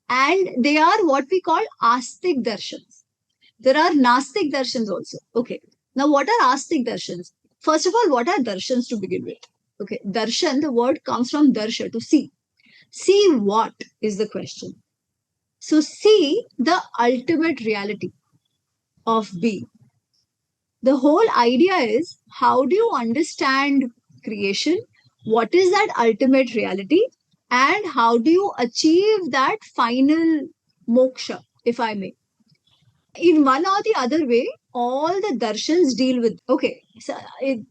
and they are what we call astic darshans. There are nastic darshans also. Okay. Now, what are astic darshans? First of all, what are darshans to begin with? Okay. Darshan, the word comes from darsha, to see. See what is the question. So, see the ultimate reality of being. The whole idea is, how do you understand creation? What is that ultimate reality? And how do you achieve that final moksha, if I may? In one or the other way, all the darshans deal with, okay, so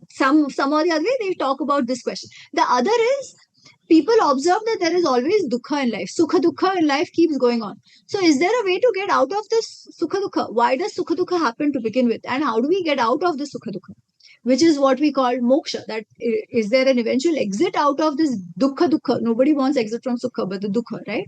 some or the other way they talk about this question. The other is, people observe that there is always dukha in life. Sukha dukha in life keeps going on. So is there a way to get out of this sukha dukha? Why does sukha dukha happen to begin with, and how do we get out of the sukha dukha, which is what we call moksha? That is there an eventual exit out of this dukha? Nobody wants exit from sukha, but the dukha, right?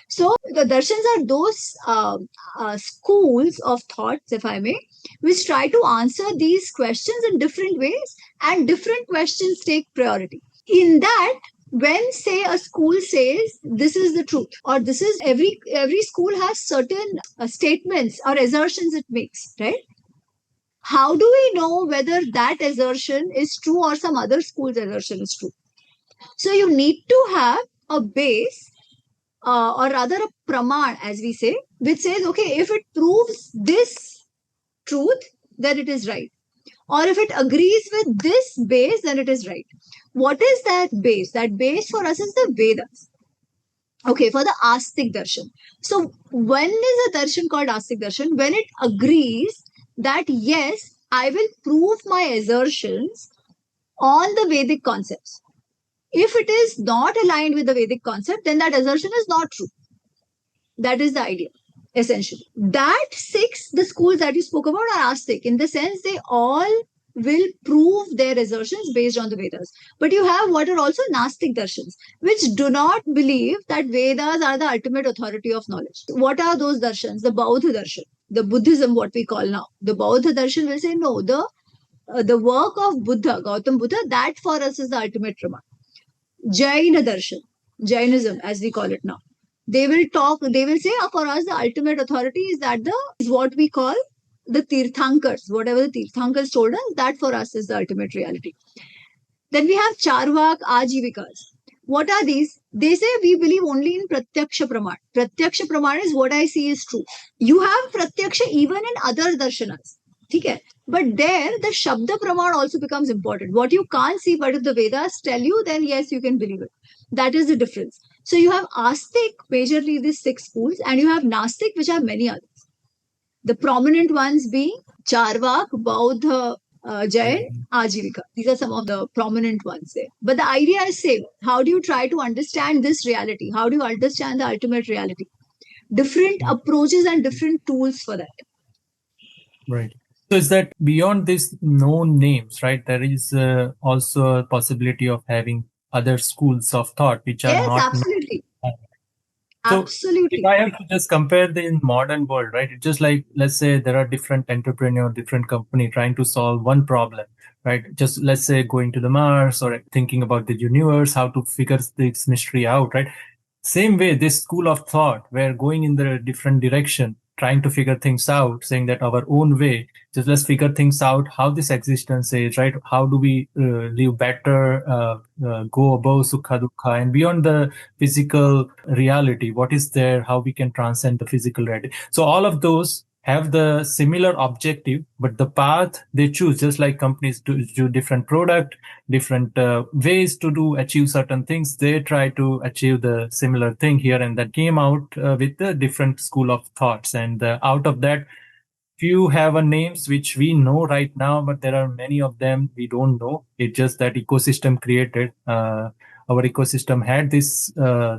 So the darshans are those schools of thoughts, if I may, which try to answer these questions in different ways, and different questions take priority. In that, when say a school says this is the truth, or this is, every school has certain statements or assertions it makes, right? How do we know whether that assertion is true or some other school's assertion is true? So you need to have a base, or rather a praman, as we say, which says, okay, if it proves this truth, then it is right. Or if it agrees with this base, then it is right. What is that base? That base for us is the Vedas. Okay, for the Astik Darshan. So when is a darshan called Astik Darshan? When it agrees that yes, I will prove my assertions on the Vedic concepts. If it is not aligned with the Vedic concept, then that assertion is not true. That is the idea, essentially. That six, the schools that you spoke about, are Astic. In the sense, they all will prove their assertions based on the Vedas. But you have what are also Nastic darshans, which do not believe that Vedas are the ultimate authority of knowledge. What are those darshans? The Bauddha darshan, the Buddhism, what we call now. The Bauddha darshan will say, no, the work of Buddha, Gautam Buddha, that for us is the ultimate Praman. Jaina darshan, Jainism, as we call it now. They will say, for us, the ultimate authority is is what we call the Tirthankars. Whatever the Tirthankars told us, that for us is the ultimate reality. Then we have Charvak Ajivikas. What are these? They say we believe only in Pratyaksha Praman. Pratyaksha Praman is what I see is true. You have Pratyaksha even in other darshanas. Okay? But there, the Shabda Praman also becomes important. What you can't see, but if the Vedas tell you, then yes, you can believe it. That is the difference. So you have Astik, majorly these six schools, and you have Nastik, which are many others. The prominent ones being Charvak, Bauddha, Jain, Ajivika. These are some of the prominent ones there. But the idea is same. How do you try to understand this reality? How do you understand the ultimate reality? Different approaches and different tools for that. Right. So is that beyond these known names, right? There is also a possibility of having other schools of thought which are Yes, not known. absolutely. So if Absolutely. I have to just compare the modern world, right? It's just like, let's say there are different entrepreneur, different company trying to solve one problem, right? Just let's say going to the Mars or thinking about the universe, how to figure this mystery out, right? Same way, this school of thought, we're going in the different direction, trying to figure things out, saying that our own way, just let's figure things out, how this existence is, right? How do we live better, go above sukha dukha and beyond the physical reality? What is there? How we can transcend the physical reality? So all of those have the similar objective, but the path they choose, just like companies do different product, different ways to achieve certain things, they try to achieve the similar thing here, and that came out with a different school of thoughts. And out of that, few have a names which we know right now, but there are many of them we don't know. It's just that ecosystem created our ecosystem had this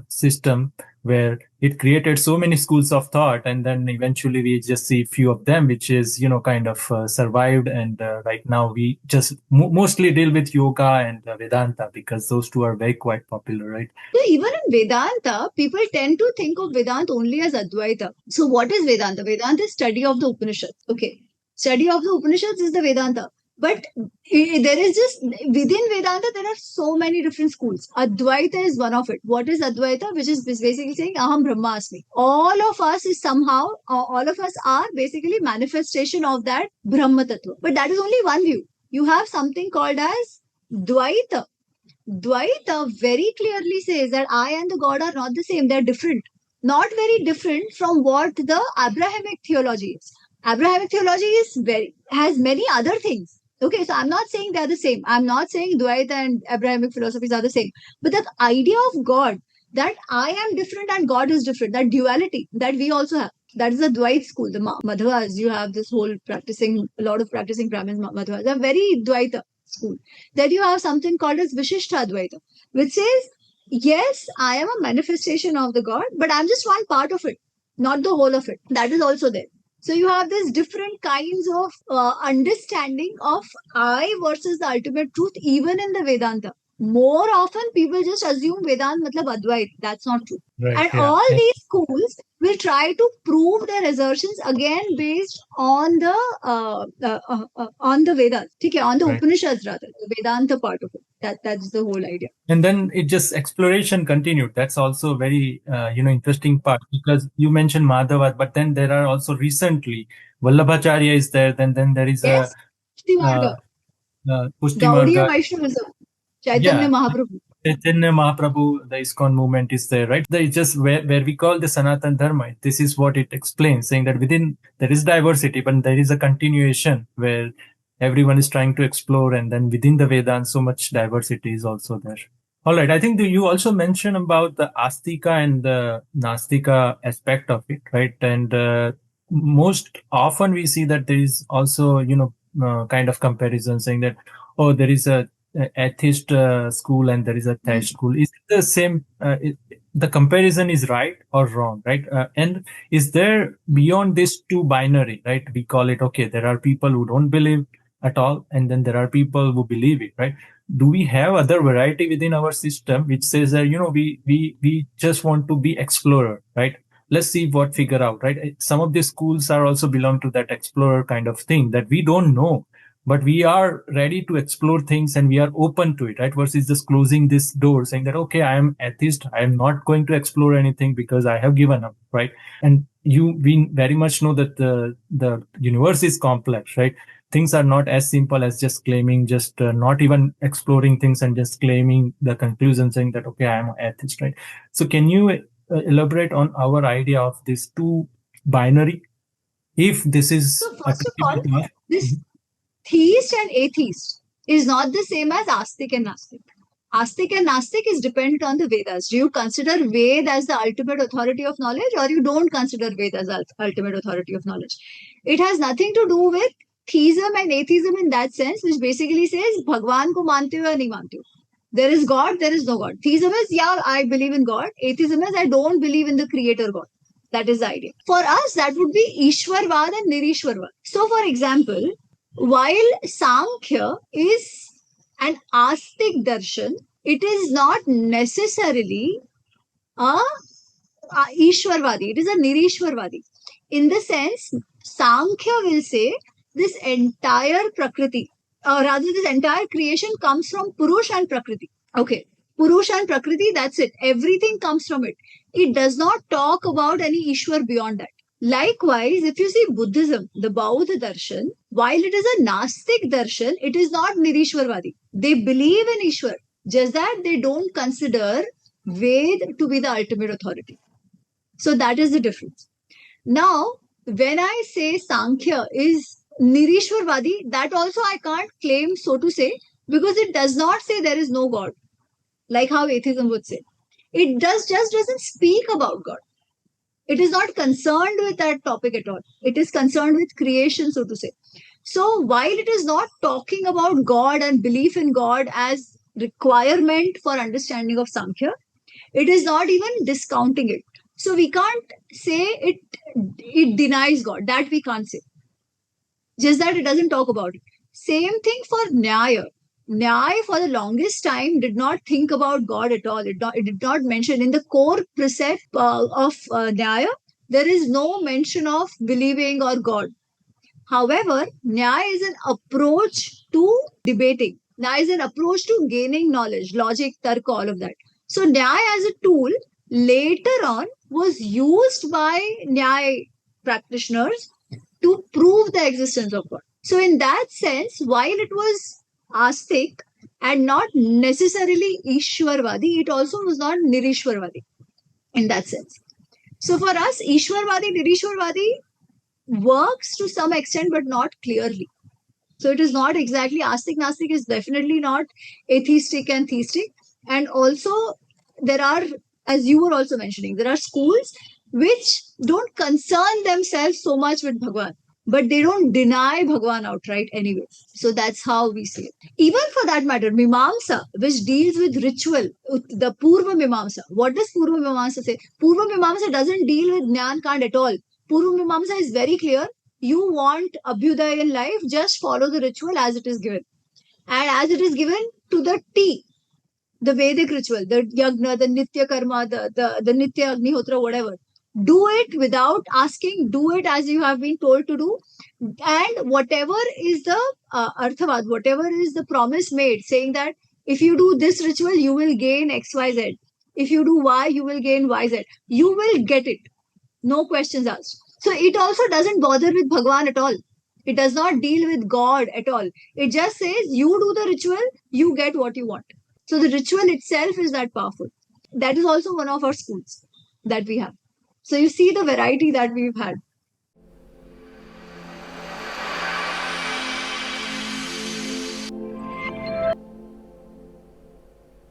system where it created so many schools of thought, and then eventually we just see few of them which is kind of survived, and right now we just mostly deal with yoga and Vedanta, because those two are very quite popular, right? So even in Vedanta, people tend to think of Vedanta only as Advaita. So what is Vedanta? Vedanta is study of the Upanishads. Okay. Study of the Upanishads is the Vedanta. But there is just, within Vedanta, there are so many different schools. Advaita is one of it. What is Advaita? Which is basically saying, Aham Brahmasmi. All of us is somehow, all of us are basically manifestation of that Brahma Tattva. But that is only one view. You have something called as Dvaita. Dvaita very clearly says that I and the God are not the same, they're different. Not very different from what the Abrahamic theology is. Abrahamic theology has many other things. Okay, so I'm not saying they're the same. I'm not saying Dvaita and Abrahamic philosophies are the same. But the idea of God, that I am different and God is different, that duality that we also have. That is the Dvaita school, the Madhvas. You have this whole a lot of practicing Brahmins, Madhvas. They're very Dvaita school. Then you have something called as Vishishtadvaita, which says, yes, I am a manifestation of the God, but I'm just one part of it, not the whole of it. That is also there. So you have these different kinds of understanding of I versus the ultimate truth, even in the Vedanta. More often, people just assume Vedanta matlab Advait. That's not true. Right, and yeah. all these schools will try to prove their assertions again based on the Vedas, okay, on the Right. Upanishads rather, the Vedanta part of it. That's the whole idea. And then it just exploration continued. That's also very interesting part, because you mentioned Madhava, but then there are also recently Vallabhacharya is there. Then there is Yes, a Pushti Gaudiya Marga. Vaishnavism, Chaitanya Mahaprabhu. Chaitanya Mahaprabhu, the ISKCON movement is there, right? It's just where we call the Sanatan Dharma. This is what it explains, saying that within there is diversity, but there is a continuation where everyone is trying to explore, and then within the Vedanta, so much diversity is also there. All right. I think you also mentioned about the Astika and the Nastika aspect of it, right? And most often we see that there is also, kind of comparison saying that, oh, there is a atheist school and there is a theist school. Is it the same? The comparison is right or wrong, right? And is there beyond this two binary, right? We call it, okay, there are people who don't believe at all, and then there are people who believe it, right? Do we have other variety within our system which says that, we just want to be explorer, right? Let's see what figure out, right? Some of these schools are also belong to that explorer kind of thing, that we don't know, but we are ready to explore things and we are open to it, right? Versus just closing this door saying that, okay, I am atheist, I am not going to explore anything because I have given up, right? And we very much know that the universe is complex, right? Things are not as simple as just claiming, just not even exploring things and just claiming the conclusion saying that, okay, I am an atheist, right? So can you elaborate on our idea of this two binary? If this is So first of all, this Mhm. theist and atheist is not the same as Astik and Nastik. Astik and Nastik is dependent on the Vedas. Do you consider Ved as the ultimate authority of knowledge, or you don't consider Ved as the ultimate authority of knowledge? It has nothing to do with theism and atheism in that sense, which basically says Bhagwan ko mante ho ya nahi mante ho. There is God, there is no God. Theism is, yeah, I believe in God. Atheism is, I don't believe in the creator God. That is the idea. For us, that would be Ishwarvad and Nirishwarvad. So, for example, while Sankhya is an Astik darshan, it is not necessarily a Ishwarvadi. It is a Nirishwarvadi. In the sense, Sankhya will say this entire Prakriti, or rather, this entire creation comes from Purush and Prakriti. Okay. Purush and Prakriti, that's it. Everything comes from it. It does not talk about any Ishwar beyond that. Likewise, if you see Buddhism, the Bauddha darshan, while it is a Nastik darshan, it is not Nirishwarvadi. They believe in Ishwar, just that they don't consider Ved to be the ultimate authority. So that is the difference. Now, when I say Sankhya is Nirishwarvadi, that also I can't claim so to say, because it does not say there is no God, like how atheism would say. It just doesn't speak about God. It is not concerned with that topic at all. It is concerned with creation, so to say. So while it is not talking about God and belief in God as requirement for understanding of Sankhya. It is not even discounting it. So we can't say it denies God. That we can't say. Just that it doesn't talk about it. Same thing for Nyaya. Nyaya for the longest time did not think about God at all. It did not mention in the core precept of Nyaya, there is no mention of believing or God. However, Nyaya is an approach to debating. Nyaya is an approach to gaining knowledge, logic, tarka, all of that. So Nyaya as a tool later on was used by Nyaya practitioners to prove the existence of God. So in that sense, while it was Astik and not necessarily Ishwarvadi, it also was not Nirishwarvadi in that sense. So for us, Ishwarvadi, Nirishwarvadi works to some extent, but not clearly. So it is not exactly Astik Nastik is definitely not atheistic and theistic. And also there are, as you were also mentioning, there are schools which don't concern themselves so much with Bhagwan, but they don't deny Bhagwan outright anyway. So that's how we see it. Even for that matter, Mimamsa, which deals with ritual, the Purva Mimamsa. What does Purva Mimamsa say? Purva Mimamsa doesn't deal with Jnana Kand at all. Purva Mimamsa is very clear. You want Abhyuday in life, just follow the ritual as it is given. And as it is given to the T, the Vedic ritual, the Yagna, the Nitya Karma, the Nitya Agnihotra, whatever. Do it without asking, do it as you have been told to do. And whatever is the Arthavad, whatever is the promise made, saying that if you do this ritual, you will gain XYZ. If you do Y, you will gain YZ. You will get it. No questions asked. So it also doesn't bother with Bhagwan at all. It does not deal with God at all. It just says you do the ritual, you get what you want. So the ritual itself is that powerful. That is also one of our schools that we have. So you see the variety that we've had.